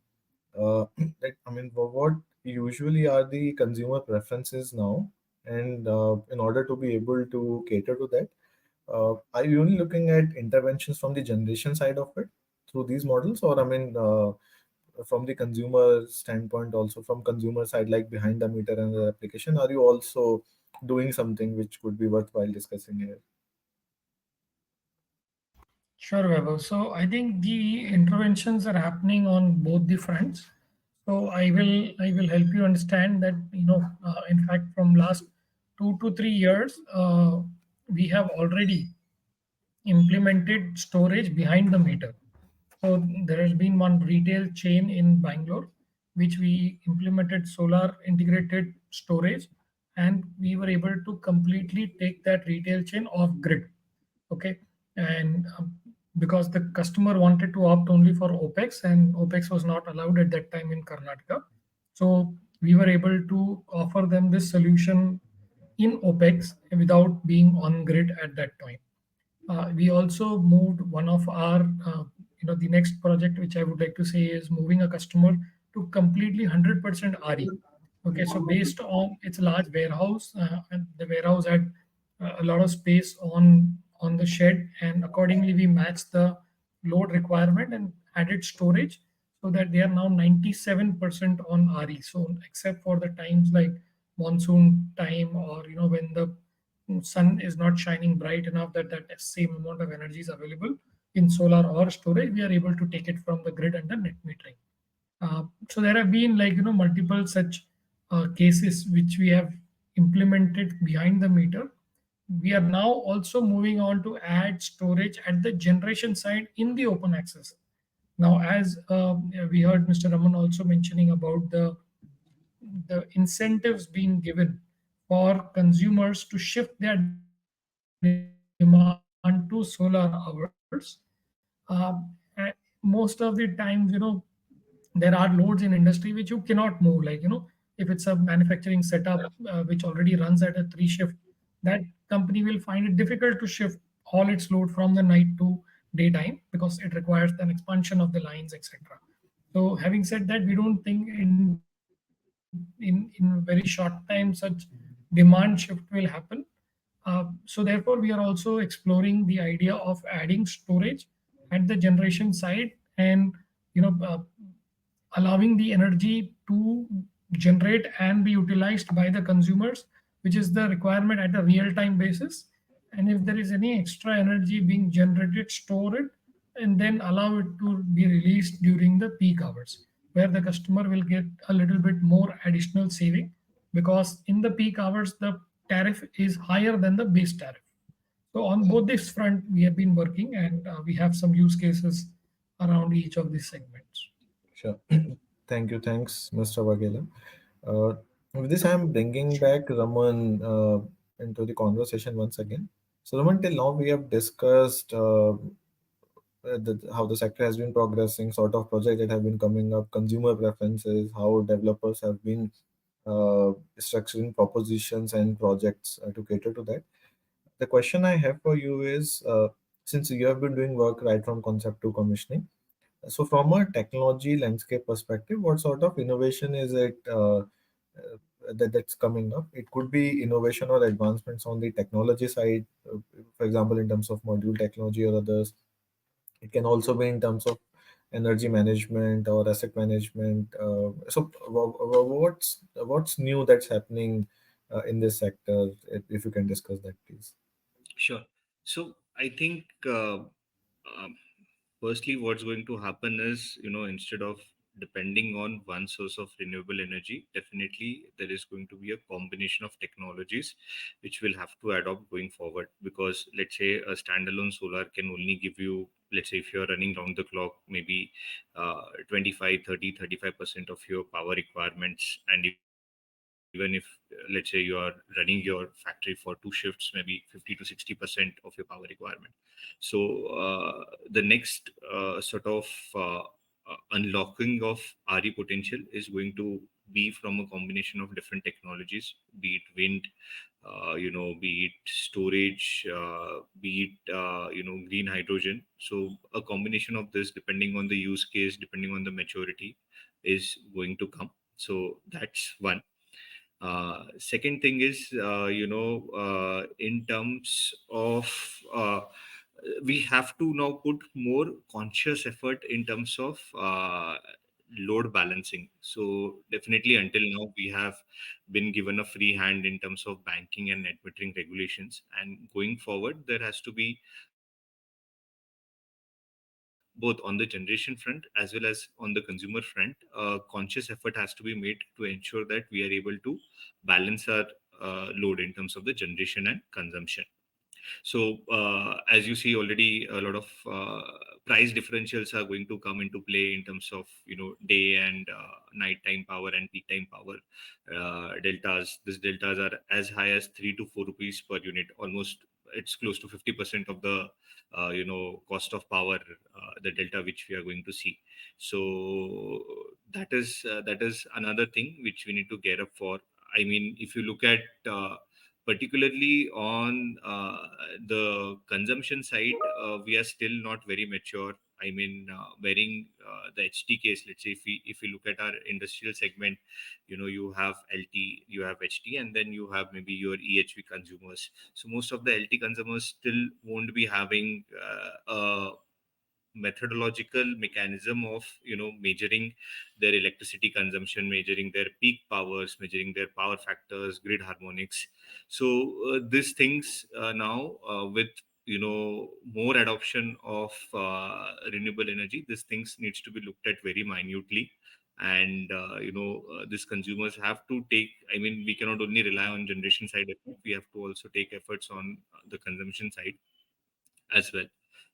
I mean, what usually are the consumer preferences now? And in order to be able to cater to that, are you only looking at interventions from the generation side of it through these models, or I mean, from the consumer standpoint, also from consumer side, like behind the meter and the application, are you also doing something which could be worthwhile discussing here? Sure, Vaibhav. So I think the interventions are happening on both the fronts. So I will help you understand that in fact from last 2 to 3 years we have already implemented storage behind the meter. So there has been one retail chain in Bangalore, which we implemented solar integrated storage, and we were able to completely take that retail chain off grid. Okay, and because the customer wanted to opt only for OPEX, and OPEX was not allowed at that time in Karnataka, so we were able to offer them this solution in OPEX without being on grid at that time. We also moved one of our, the next project which I would like to say is moving a customer to completely 100% RE. Okay, so based on it's a large warehouse, and the warehouse had a lot of space on the shed, and accordingly we matched the load requirement and added storage so that they are now 97% on RE. So except for the times like monsoon time, or when the sun is not shining bright enough that same amount of energy is available in solar or storage, we are able to take it from the grid under net metering. So there have been multiple such cases which we have implemented behind the meter. We are now also moving on to add storage at the generation side in the open access. Now, as we heard Mr. Raman also mentioning about the incentives being given for consumers to shift their demand to solar hours. Most of the times, there are loads in industry which you cannot move. If it's a manufacturing setup which already runs at a 3 shift, that company will find it difficult to shift all its load from the night to daytime because it requires an expansion of the lines, etc. So having said that, we don't think in very short time such demand shift will happen. So therefore, we are also exploring the idea of adding storage at the generation side, and you know uh, allowing the energy to generate and be utilized by the consumers, which is the requirement at a real time basis. And if there is any extra energy being generated, store it, and then allow it to be released during the peak hours, where the customer will get a little bit more additional saving, because in the peak hours, the tariff is higher than the base tariff. So on both this front, we have been working, and we have some use cases around each of these segments. Sure. Thank you. Thanks, Mr. Vagela. With this, I'm bringing back Raman into the conversation once again. So, Raman, till now we have discussed how the sector has been progressing, sort of projects that have been coming up, consumer preferences, how developers have been structuring propositions and projects to cater to that. The question I have for you is, since you have been doing work right from concept to commissioning, so from a technology landscape perspective, what sort of innovation is it that's coming up? It could be innovation or advancements on the technology side, for example, in terms of module technology or others. It can also be in terms of energy management or asset management. So, what's new that's happening in this sector? If you can discuss that, please. Sure. So I think um, firstly, what's going to happen is, instead of depending on one source of renewable energy, definitely there is going to be a combination of technologies which will have to adopt going forward. Because let's say a standalone solar can only give you let's say if you're running round the clock, maybe 25, 30, 35% of your power requirements. And even if, let's say, you are running your factory for 2 shifts, maybe 50 to 60% of your power requirement. So the next sort of unlocking of RE potential is going to be from a combination of different technologies, be it wind, be it storage, be it, green hydrogen. So a combination of this, depending on the use case, depending on the maturity, is going to come. So that's one. Second thing is, in terms of, we have to now put more conscious effort in terms of load balancing. So definitely, until now, we have been given a free hand in terms of banking and net metering regulations. And going forward, there has to be, both on the generation front as well as on the consumer front, conscious effort has to be made to ensure that we are able to balance our load in terms of the generation and consumption. So as you see already, a lot of price differentials are going to come into play in terms of, day and nighttime power and peak time power deltas. These deltas are as high as 3 to 4 rupees per unit. Almost, it's close to 50% of the cost of power, the delta which we are going to see. So that is another thing which we need to gear up for. I mean, if you look at particularly on the consumption side, we are still not very mature. I mean, wearing the HT case, let's say if we look at our industrial segment, you have LT, you have HT, and then you have maybe your EHV consumers. So most of the LT consumers still won't be having a methodological mechanism of measuring their electricity consumption, measuring their peak powers, measuring their power factors, grid harmonics. So these things now, with more adoption of renewable energy, these things needs to be looked at very minutely. And these consumers have to take, I mean, we cannot only rely on generation side effort, we have to also take efforts on the consumption side as well.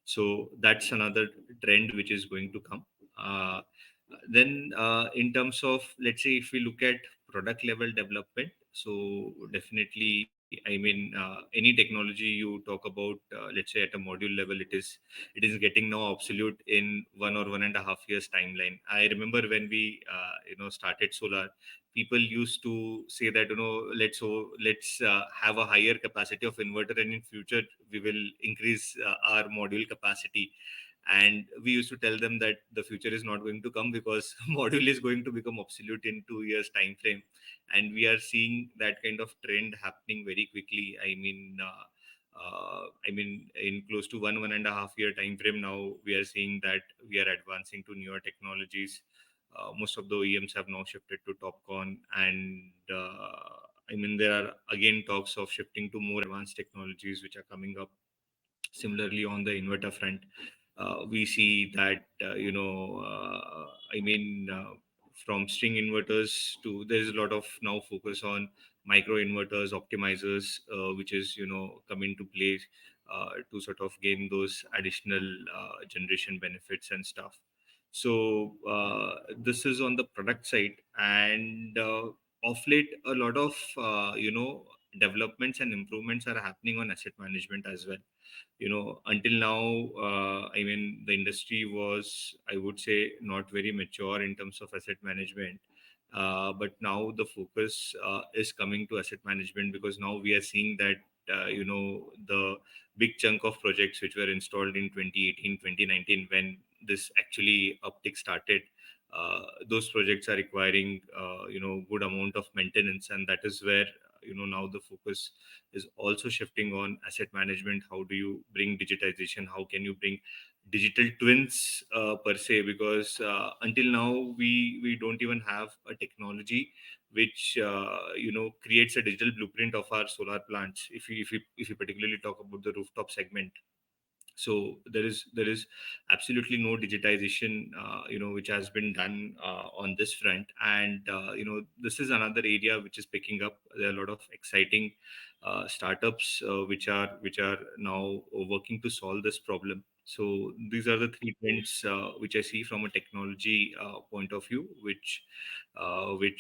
So that's another trend which is going to come. Then in terms of, let's say, if we look at product level development, so definitely, I mean, any technology you talk about, let's say at a module level, it is getting now obsolete in 1 or 1.5 years timeline. I remember when we started solar, people used to say that, let's have a higher capacity of inverter, and in future we will increase our module capacity. And we used to tell them that the future is not going to come, because module is going to become obsolete in 2 years time frame. And we are seeing that kind of trend happening very quickly. I mean, in close to 1.5 year time frame now, we are seeing that we are advancing to newer technologies. Most of the OEMs have now shifted to TopCon, and I mean, there are again talks of shifting to more advanced technologies which are coming up. Similarly, on the inverter front, we see that, I mean, from string inverters to, there is a lot of now focus on micro inverters, optimizers, which is, come into play to sort of gain those additional generation benefits and stuff. So this is on the product side. And of late, a lot of developments and improvements are happening on asset management as well. Until now, I mean, the industry was, I would say, not very mature in terms of asset management. But now the focus is coming to asset management, because now we are seeing that the big chunk of projects which were installed in 2018, 2019, when this actually uptick started, those projects are requiring good amount of maintenance. And that is where now the focus is also shifting on asset management. How do you bring digitization? How can you bring digital twins per se? Because until now, we don't even have a technology which creates a digital blueprint of our solar plants. If you particularly talk about the rooftop segment, so there is absolutely no digitization which has been done on this front. And this is another area which is picking up. There are a lot of exciting startups which are now working to solve this problem. So these are the three trends which I see from a technology point of view, which would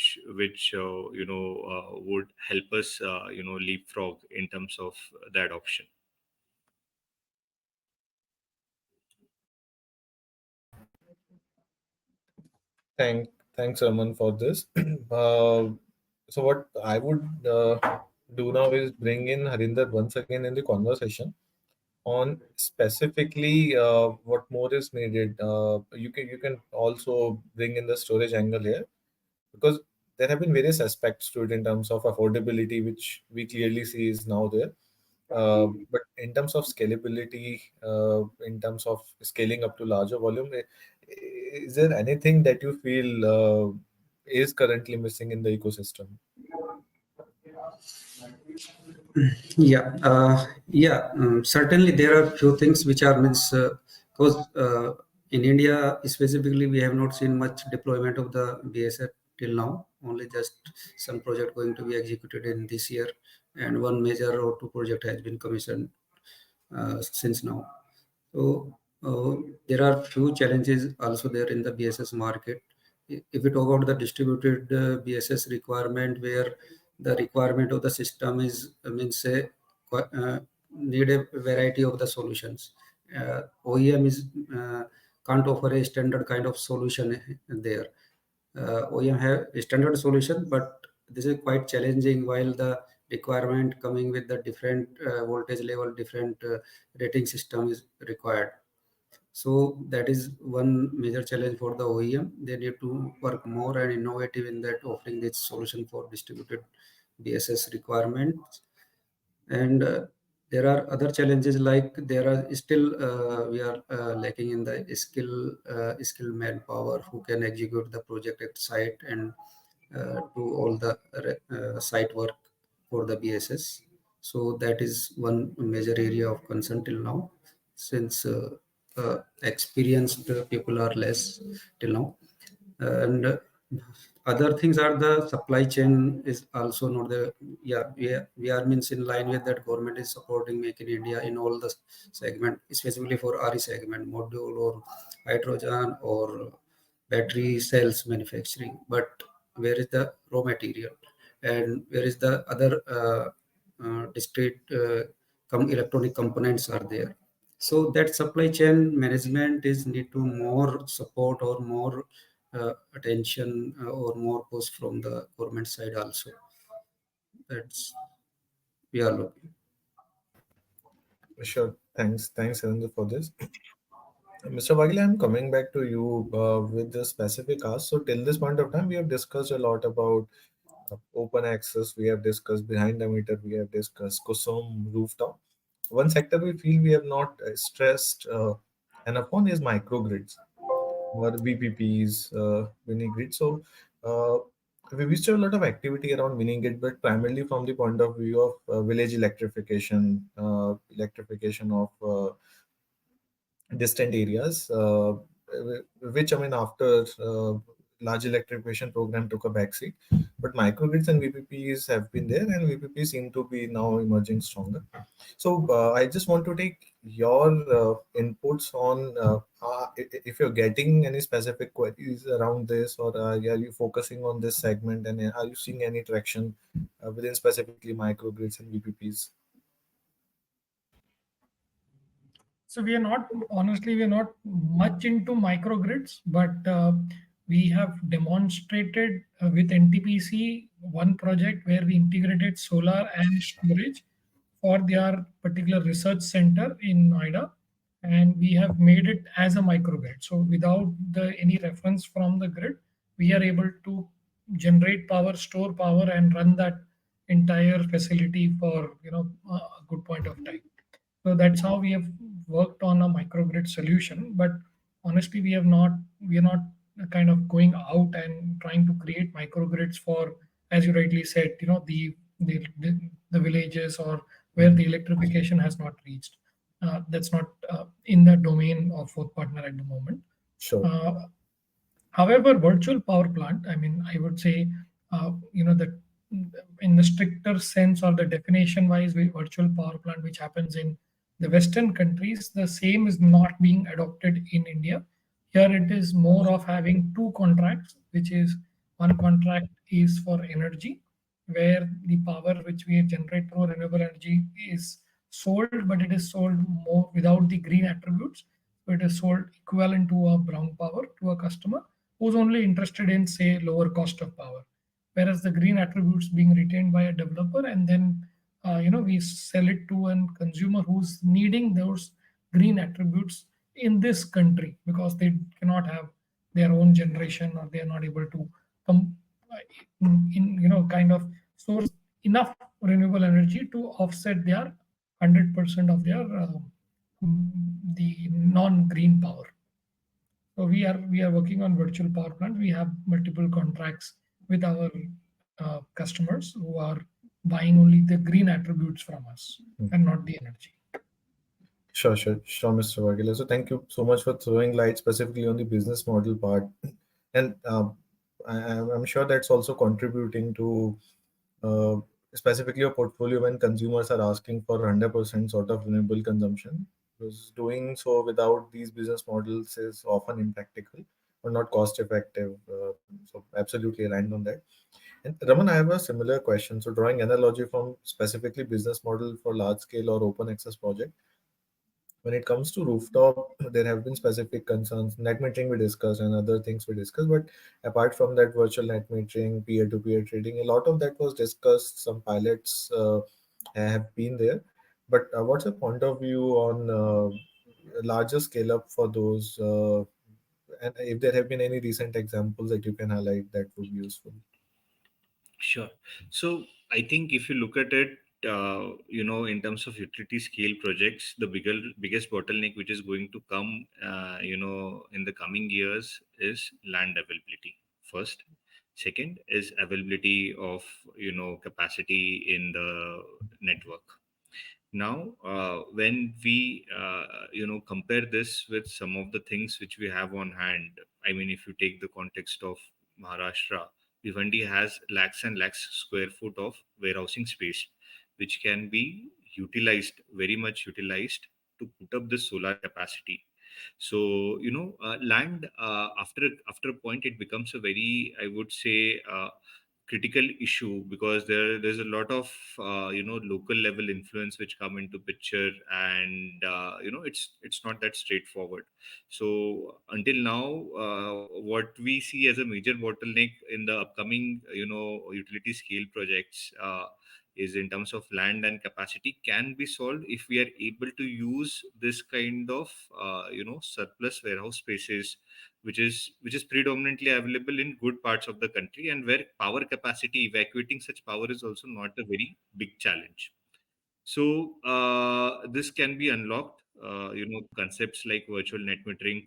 help us leapfrog in terms of that option. Thanks, Aman, for this. So what I would do now is bring in Harinder once again in the conversation on specifically what more is needed. You can also bring in the storage angle here, because there have been various aspects to it in terms of affordability, which we clearly see is now there. But in terms of scalability, in terms of scaling up to larger volume, is there anything that you feel is currently missing in the ecosystem? Certainly there are few things which are means because in India specifically we have not seen much deployment of the BSF till now. Only just some project going to be executed in this year, and one major or two project has been commissioned since now. So there are few challenges also there in the BSS market. If we talk about the distributed BSS requirement, where the requirement of the system is means say need a variety of the solutions. OEM is can't offer a standard kind of solution there. OEM have a standard solution, but this is quite challenging while the requirement coming with the different voltage level, different rating system is required. So that is one major challenge for the OEM. They need to work more and innovative in that, offering this solution for distributed BSS requirements. And there are other challenges, like there are still we are lacking in the skilled manpower who can execute the project at site and do all the site work for the BSS. So that is one major area of concern till now, since experienced people are less till now. And other things are the supply chain is also not the we are means in line with that. Government is supporting Make in India in all the segment, especially for RE segment, module or hydrogen or battery cells manufacturing. But where is the raw material, and where is the other discrete electronic components are there? So that supply chain management is need to more support or more attention or more push from the government side also. That's we are looking. Sure. Thanks, Harinder, for this. Mr. Wagile, I'm coming back to you with the specific ask. So till this point of time, we have discussed a lot about open access. We have discussed behind the meter. We have discussed Kusum rooftop. One sector we feel we have not stressed enough on is microgrids or VPPs, mini grids. So uh, we used to have a lot of activity around mini grid, but primarily from the point of view of village electrification of distant areas, which I mean, after large electrification program took a backseat, but microgrids and VPPs have been there, and VPPs seem to be now emerging stronger. So I just want to take your inputs on if you're getting any specific queries around this, or are you focusing on this segment, and are you seeing any traction within specifically microgrids and VPPs? So we are not, honestly, we are not much into microgrids, but we have demonstrated with NTPC one project where we integrated solar and storage for their particular research center in Noida, and we have made it as a microgrid. So without any reference from the grid, we are able to generate power, store power, and run that entire facility for a good point of time. So that's how we have worked on a microgrid solution. But honestly, we are not kind of going out and trying to create microgrids for, as you rightly said, the villages or where the electrification has not reached. That's not in the domain of Fourth Partner at the moment. Sure. However, virtual power plant, I mean, I would say, that in the stricter sense or the definition wise, virtual power plant, which happens in the the Western countries, the same is not being adopted in India. Here it is more of having two contracts, which is one contract is for energy, where the power which we generate through renewable energy is sold, but it is sold more without the green attributes. So it is sold equivalent to a brown power to a customer who's only interested in, say, lower cost of power, whereas the green attributes being retained by a developer, and then we sell it to a consumer who's needing those green attributes in this country because they cannot have their own generation, or they are not able to come kind of source enough renewable energy to offset their 100% of their the non-green power. So we are working on virtual power plant. We have multiple contracts with our customers who are buying only the green attributes from us and not the energy. Sure, Mr. Vagila. So thank you so much for throwing light specifically on the business model part, and I'm sure that's also contributing to uh, specifically a portfolio when consumers are asking for 100% sort of renewable consumption. Because doing so without these business models is often impractical or not cost effective. So absolutely aligned on that. And Raman, I have a similar question. So drawing analogy from specifically business model for large scale or open access project, when it comes to rooftop, there have been specific concerns. Net metering we discussed and other things we discussed. But apart from that, virtual net metering, peer-to-peer trading, a lot of that was discussed. Some pilots have been there. But what's your point of view on larger scale up for those? And if there have been any recent examples that you can highlight, that would be useful. Sure. So I think if you look at it, in terms of utility scale projects, the biggest bottleneck which is going to come, in the coming years is land availability. First, second is availability of capacity in the network. Now, when we compare this with some of the things which we have on hand, I mean, if you take the context of Maharashtra, Bhiwandi has lakhs and lakhs square foot of warehousing space, which can be utilized, very much utilized, to put up the solar capacity. So land, after a point, it becomes a very, I would say, critical issue, because there's a lot of local level influence which come into picture, and it's not that straightforward. So until now, what we see as a major bottleneck in the upcoming utility scale projects, is in terms of land and capacity, can be solved if we are able to use this kind of surplus warehouse spaces, which is predominantly available in good parts of the country, and where power capacity, evacuating such power, is also not a very big challenge. So this can be unlocked, concepts like virtual net metering.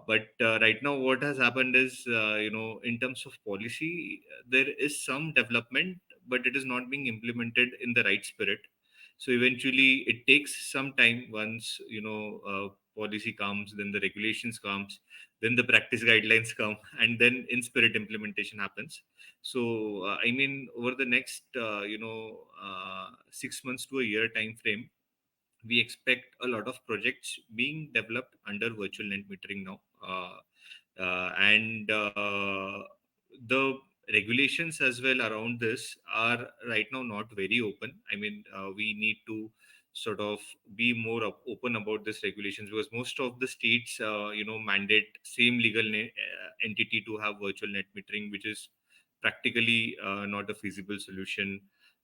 But right now, what has happened is, in terms of policy, there is some development, but it is not being implemented in the right spirit. So eventually, it takes some time. Once policy comes, then the regulations comes, then the practice guidelines come, and then in spirit implementation happens. So I mean, over the next 6 months to a year time frame, we expect a lot of projects being developed under virtual net metering now, and the regulations as well around this are right now not very open. I mean, we need to sort of be more open about this regulations, because most of the states mandate same legal entity to have virtual net metering, which is practically not a feasible solution.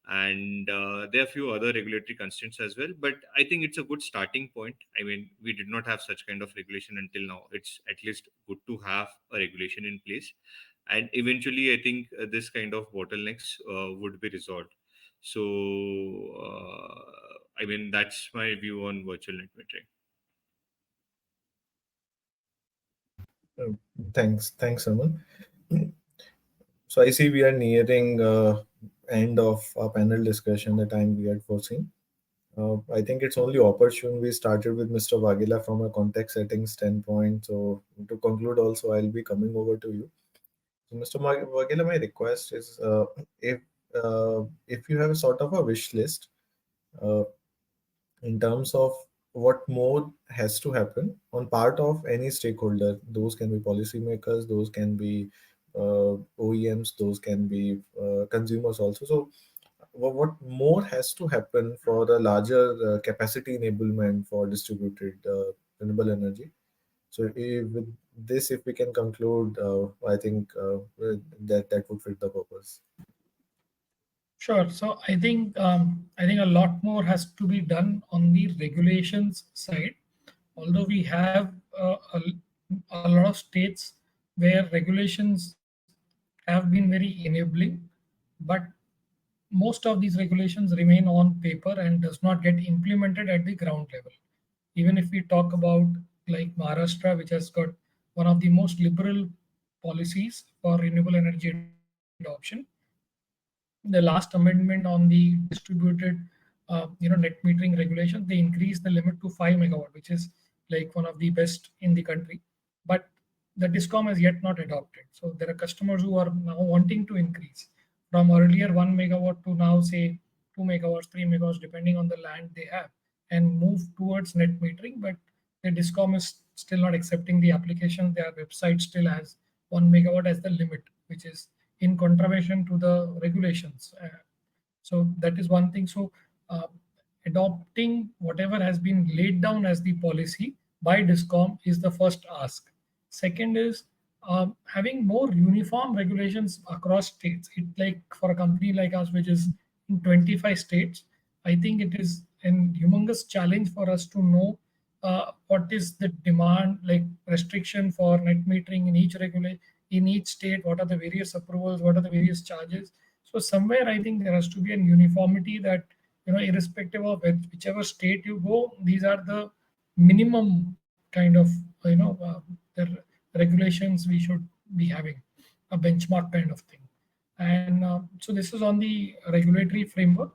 And there are a few other regulatory constraints as well, but I think it's a good starting point. I mean, we did not have such kind of regulation until now. It's at least good to have a regulation in place, and eventually I think this kind of bottlenecks would be resolved. So I mean, that's my view on virtual net metering. Uh, thanks, Raman. So I see we are nearing end of our panel discussion, the time we had foreseen. I think it's only opportune we started with Mr. Vagila from a context setting standpoint. So to conclude also, I'll be coming over to you. So Mr. Vagila, my request is if you have a sort of a wish list, uh, in terms of what more has to happen on part of any stakeholder. Those can be policymakers, those can be OEMs, those can be consumers also. So what more has to happen for the larger capacity enablement for distributed renewable energy? So with this, if we can conclude, I think that would fit the purpose. Sure. So I think a lot more has to be done on the regulations side. Although we have a lot of states where regulations have been very enabling, but most of these regulations remain on paper and does not get implemented at the ground level. Even if we talk about like Maharashtra, which has got one of the most liberal policies for renewable energy adoption, the last amendment on the distributed net metering regulations, they increased the limit to 5 megawatt, which is like one of the best in the country, but the discom has yet not adopted. So there are customers who are now wanting to increase from earlier 1 megawatt to now say 2 megawatts, 3 megawatts, depending on the land they have, and move towards net metering, but the discom is still not accepting the application. Their website still has 1 megawatt as the limit, which is in contravention to the regulations. So that is one thing. So uh, adopting whatever has been laid down as the policy by discom is the first ask. Second is having more uniform regulations across states. It, like for a company like us, which is in 25 states, I think it is a humongous challenge for us to know what is the demand, like restriction for net metering in each in each state, what are the various approvals, what are the various charges. So somewhere I think there has to be a uniformity that, irrespective of whichever state you go, these are the minimum kind of, the regulations we should be having, a benchmark kind of thing. And so this is on the regulatory framework.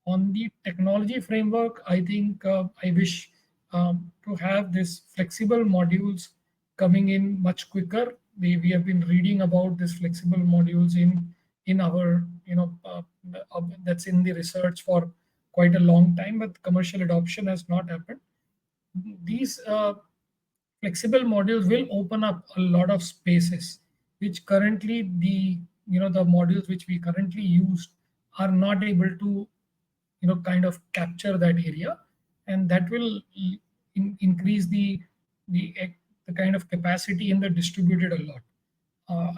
On the technology framework, I think I wish to have this flexible modules coming in much quicker. We have been reading about this flexible modules in our, that's in the research for quite a long time, but commercial adoption has not happened. These flexible modules will open up a lot of spaces which currently the modules which we currently use are not able to kind of capture that area, and that will increase the the kind of capacity in the distributed a lot.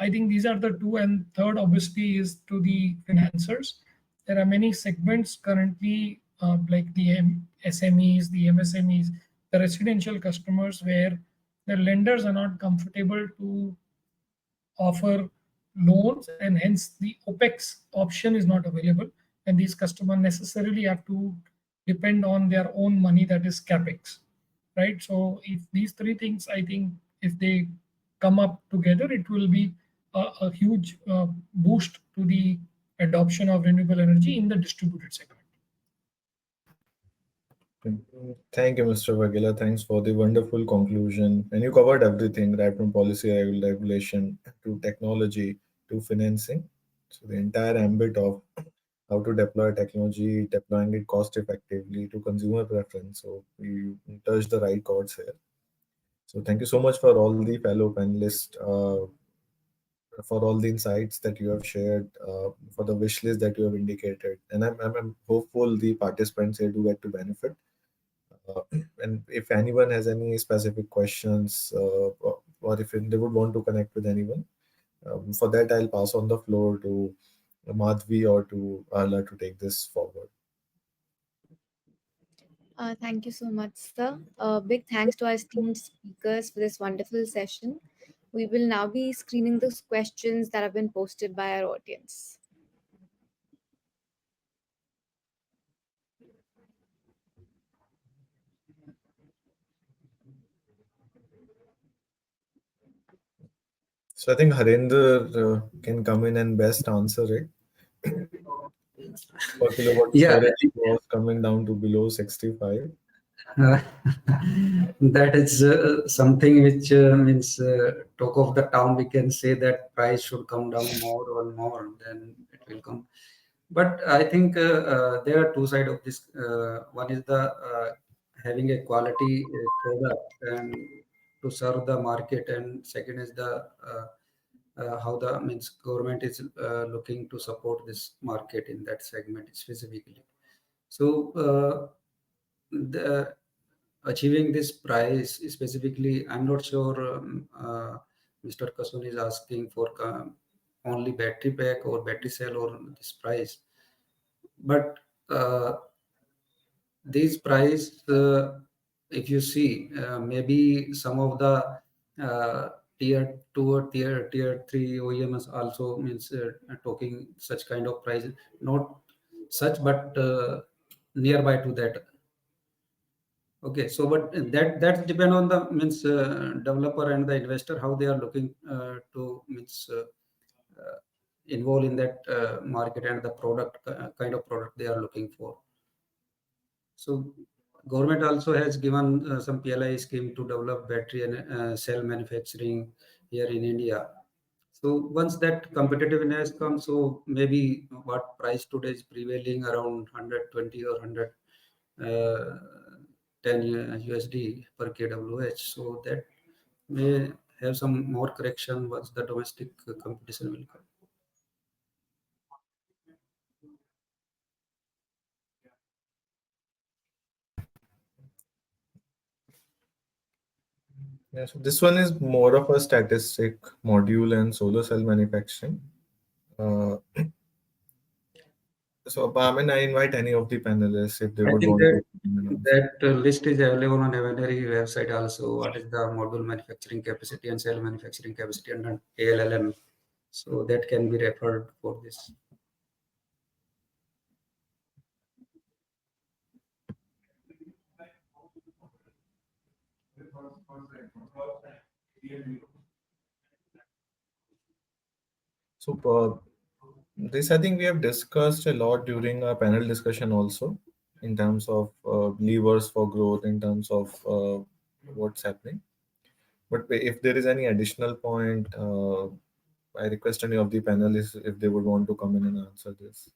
I think these are the two, and third obviously is to the financiers. There are many segments currently, like the SMEs, the MSMEs, the residential customers, where the lenders are not comfortable to offer loans, and hence the OPEX option is not available. And these customers necessarily have to depend on their own money, that is CapEx, right? So if these three things, I think if they come up together, it will be a huge boost to the adoption of renewable energy in the distributed segment. Thank you, Mr. Vagela. Thanks for the wonderful conclusion. And you covered everything, right from policy regulation to technology to financing. So the entire ambit of how to deploy technology, deploying it cost effectively to consumer preference. So you touched the right chords here. So thank you so much for all the fellow panelists, for all the insights that you have shared, for the wish list that you have indicated. And I'm hopeful the participants here do get to benefit. Uh, and if anyone has any specific questions, or if they would want to connect with anyone, for that I'll pass on the floor to Madhvi or to Arla to take this forward. Thank you so much, sir. Big thanks to our esteemed speakers for this wonderful session. We will now be screening those questions that have been posted by our audience. So I think Harinder can come in and best answer it. Per kilowatt Yeah, storage was coming down to below 65. uh, that is something which means talk of the town. We can say that price should come down more and more, then it will come. But I think there are two sides of this. One is the having a quality product and to serve the market, and second is the how the means government is looking to support this market in that segment specifically. So the achieving this price specifically, I'm not sure Mr. Kasun is asking for only battery pack or battery cell or this price. But these price, if you see, maybe some of the tier 2 or tier 3 OEMs also means talking such kind of price, not such, but nearby to that. Okay, so but that depend on the means developer and the investor how they are looking to means involve in that market and the product kind of product they are looking for. So government also has given some PLI scheme to develop battery and cell manufacturing here in India. So once that competitiveness comes, so maybe what price today is prevailing around 120 or 110 USD per kWh. So that may have some more correction once the domestic competition will come. Yeah, so this one is more of a statistic module and solar cell manufacturing. Uh, so, Amin, I invite any of the panelists if they I would think want that to answer. that list is available on Avanary website also. What is the module manufacturing capacity and cell manufacturing capacity under ALLM? So that can be referred for this. So, this I think we have discussed a lot during our panel discussion also, in terms of levers for growth, in terms of what's happening. But if there is any additional point, I request any of the panelists if they would want to come in and answer this.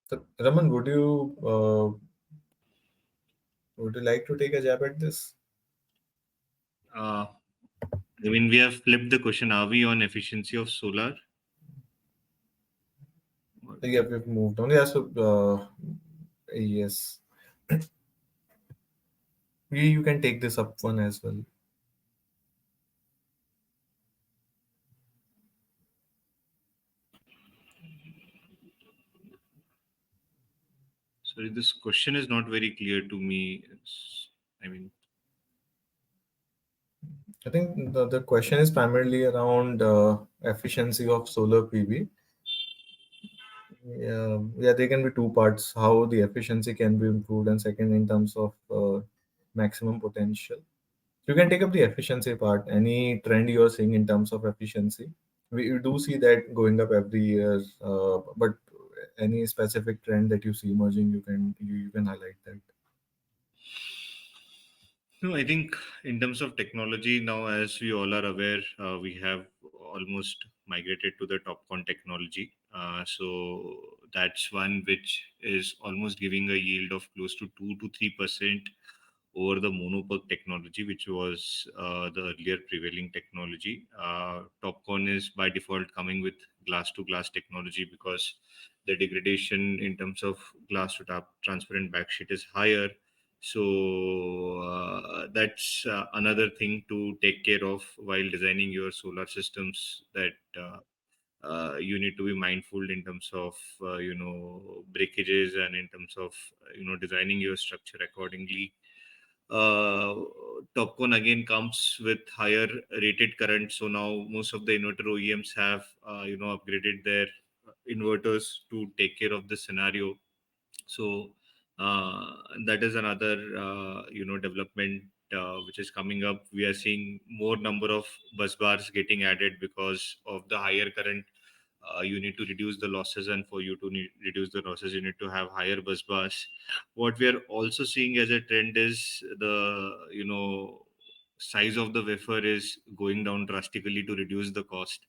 So, Raman, would you like to take a jab at this? I mean, we have flipped the question. Are we on efficiency of solar? Yeah, we've moved on. Yeah, so yes, you can take this up one as well. Sorry, this question is not very clear to me. I mean, I think the question is primarily around efficiency of solar PV. Yeah, there can be two parts: how the efficiency can be improved, and second, in terms of maximum potential. You can take up the efficiency part. Any trend you are seeing in terms of efficiency, we do see that going up every year. But any specific trend that you see emerging, you can highlight that. no, I think in terms of technology now, as we all are aware, we have almost migrated to the TopCon technology. So that's one which is almost giving a yield of close to 2 to 3% over the monoPERC technology, which was the earlier prevailing technology. TopCon is by default coming with glass to glass technology because the degradation in terms of glass to transparent backsheet is higher. So that's another thing to take care of while designing your solar systems, that you need to be mindful in terms of breakages, and in terms of designing your structure accordingly. uh, Topcon again comes with higher rated current. So now most of the inverter OEMs have upgraded their inverters to take care of this scenario. So that is another development which is coming up. We are seeing more number of bus bars getting added because of the higher current you need to reduce the losses, and for you to reduce the losses, you need to have higher bus bars. What we are also seeing as a trend is the size of the wafer is going down drastically to reduce the cost.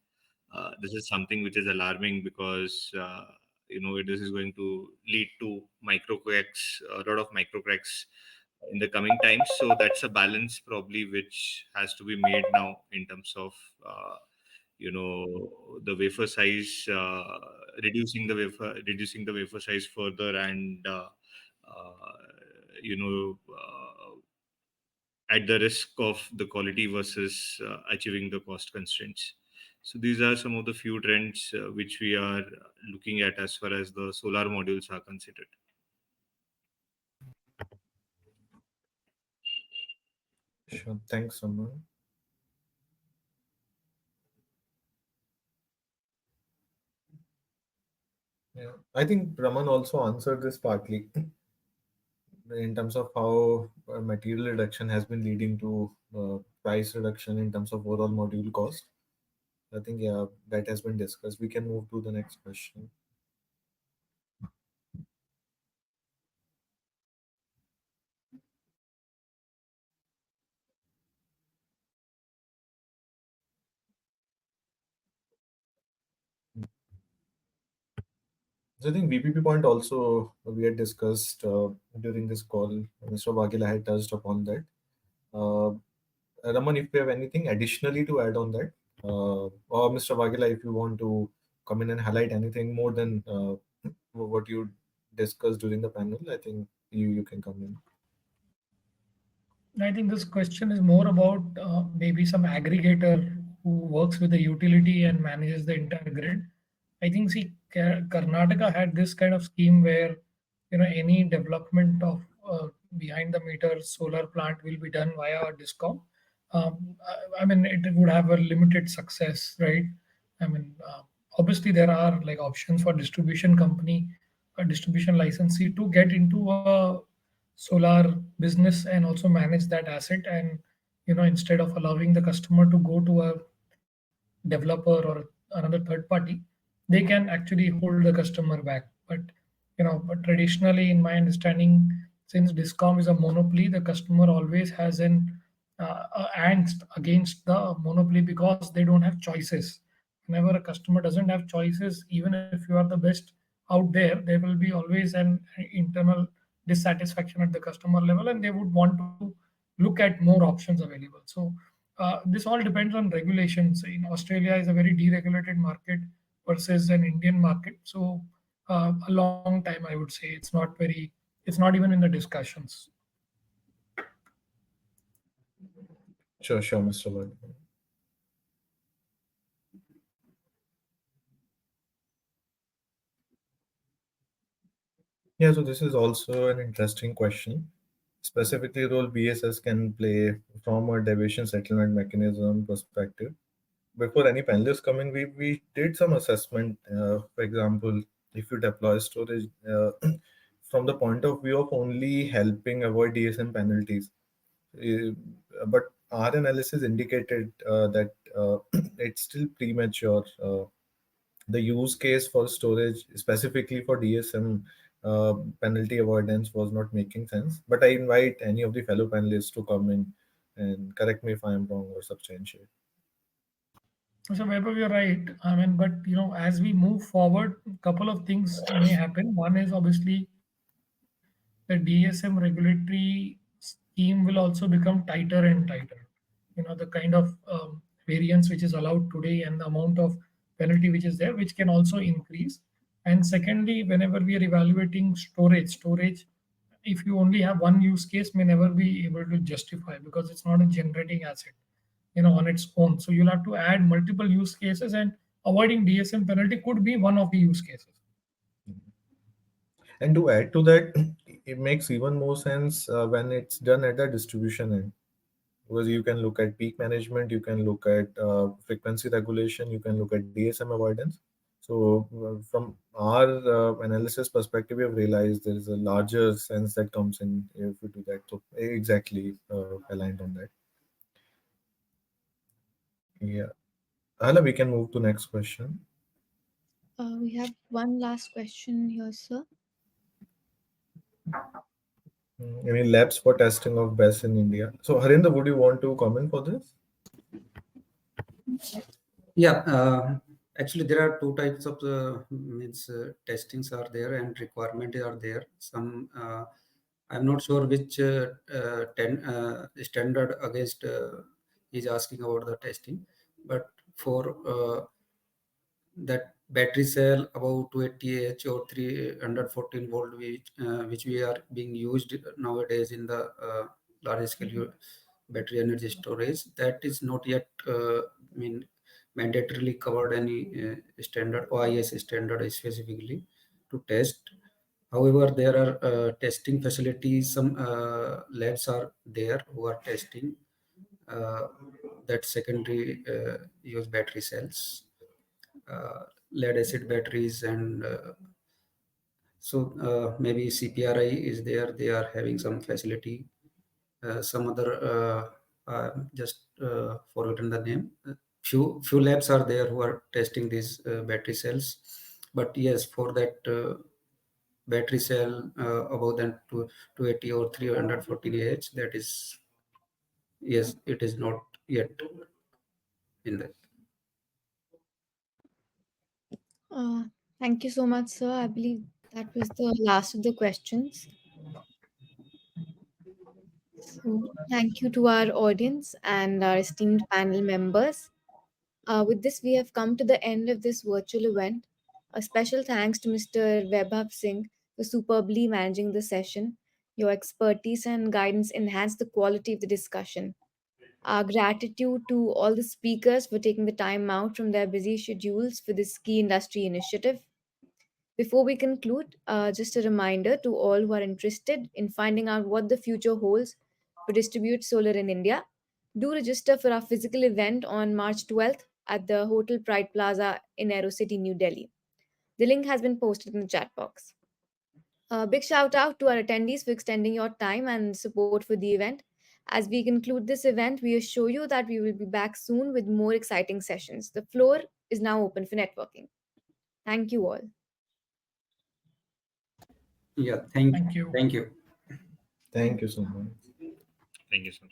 This is something which is alarming because this is going to lead to micro cracks, a lot of micro cracks in the coming times. So that's a balance probably which has to be made now in terms of the wafer size, reducing the wafer size further, and uh, you know at the risk of the quality versus achieving the cost constraints. So these are some of the few trends which we are looking at as far as the solar modules are considered. Sure. Thanks, Saman. Yeah, I think Raman also answered this partly in terms of how material reduction has been leading to price reduction in terms of overall module cost. I think, yeah, that has been discussed. We can move to the next question. So I think BPP point also we had discussed during this call. Mr. Waghela had touched upon that. Uh, Raman, if you have anything additionally to add on that, or Mr. Waghela, if you want to come in and highlight anything more than what you discussed during the panel, I think you can come in. I think this question is more about maybe some aggregator who works with the utility and manages the entire grid. I think, see, Karnataka had this kind of scheme where, any development of behind the meter solar plant will be done via discom. I mean, it would have a limited success, right? I mean, obviously there are like options for distribution company, a distribution licensee to get into a solar business and also manage that asset, and instead of allowing the customer to go to a developer or another third party, they can actually hold the customer back. But traditionally, in my understanding, since discom is a monopoly, the customer always has an angst against the monopoly because they don't have choices. Whenever a customer doesn't have choices, even if you are the best out there will be always an internal dissatisfaction at the customer level, and they would want to look at more options available. So this all depends on regulations. In Australia is a very deregulated market versus an Indian market. So a long time, I would say. It's not even in the discussions. Sure, Mr. Waghela. Yeah, so this is also an interesting question. Specifically, role BSS can play from a deviation settlement mechanism perspective. Before any panelists come in, we did some assessment. For example, if you deploy storage from the point of view of only helping avoid DSM penalties, uh, but our analysis indicated that it's still premature. The use case for storage, specifically for DSM penalty avoidance, was not making sense. But I invite any of the fellow panelists to come in and correct me if I am wrong or substantiate. So Vaibhav, you're right. I mean, but as we move forward, a couple of things may happen. One is obviously the DSM regulatory scheme will also become tighter and tighter. The kind of variance which is allowed today and the amount of penalty which is there, which can also increase. And secondly, whenever we are evaluating storage, if you only have one use case, may never be able to justify because it's not a generating asset, on its own. So you'll have to add multiple use cases, and avoiding DSM penalty could be one of the use cases. And to add to that, it makes even more sense when it's done at the distribution end. Because you can look at peak management, you can look at frequency regulation, you can look at DSM avoidance. So, from our analysis perspective, we have realized there is a larger sense that comes in if we do that. So, exactly aligned on that. Yeah. Hala, we can move to next question. We have one last question here, sir. Any labs for testing of BESS in India? So, Harinder, would you want to comment for this? Yeah, actually, there are two types of testings are there and requirement are there. Some I'm not sure which standard against is asking about the testing, but for that battery cell above 280 Ah or 314 volt, which we are being used nowadays in the large scale battery energy storage, that is not yet mandatorily covered any standard OIS standard specifically to test. However, there are testing facilities. Some labs are there who are testing uh, that secondary use battery cells, lead acid batteries, and maybe CPRI is there. They are having some facility. Some other just forgotten the name. Few labs are there who are testing these battery cells, but yes, for that battery cell above than 280 or 314 Ah, that is, yes, it is not yet in that. Uh, Thank you so much, sir. I believe that was the last of the questions. So, thank you to our audience and our esteemed panel members. With this, we have come to the end of this virtual event. A special thanks to Mr. Vaibhav Singh for superbly managing the session. Your expertise and guidance enhanced the quality of the discussion. Our gratitude to all the speakers for taking the time out from their busy schedules for this key industry initiative. Before we conclude, just a reminder to all who are interested in finding out what the future holds for distribute solar in India, do register for our physical event on March 12th at the Hotel Pride Plaza in Aerocity, New Delhi. The link has been posted in the chat box. A big shout out to our attendees for extending your time and support for the event. As we conclude this event, we assure you that we will be back soon with more exciting sessions. The floor is now open for networking. Thank you all. Yeah, Thank you. thank you. Thank you so much. Thank you so much.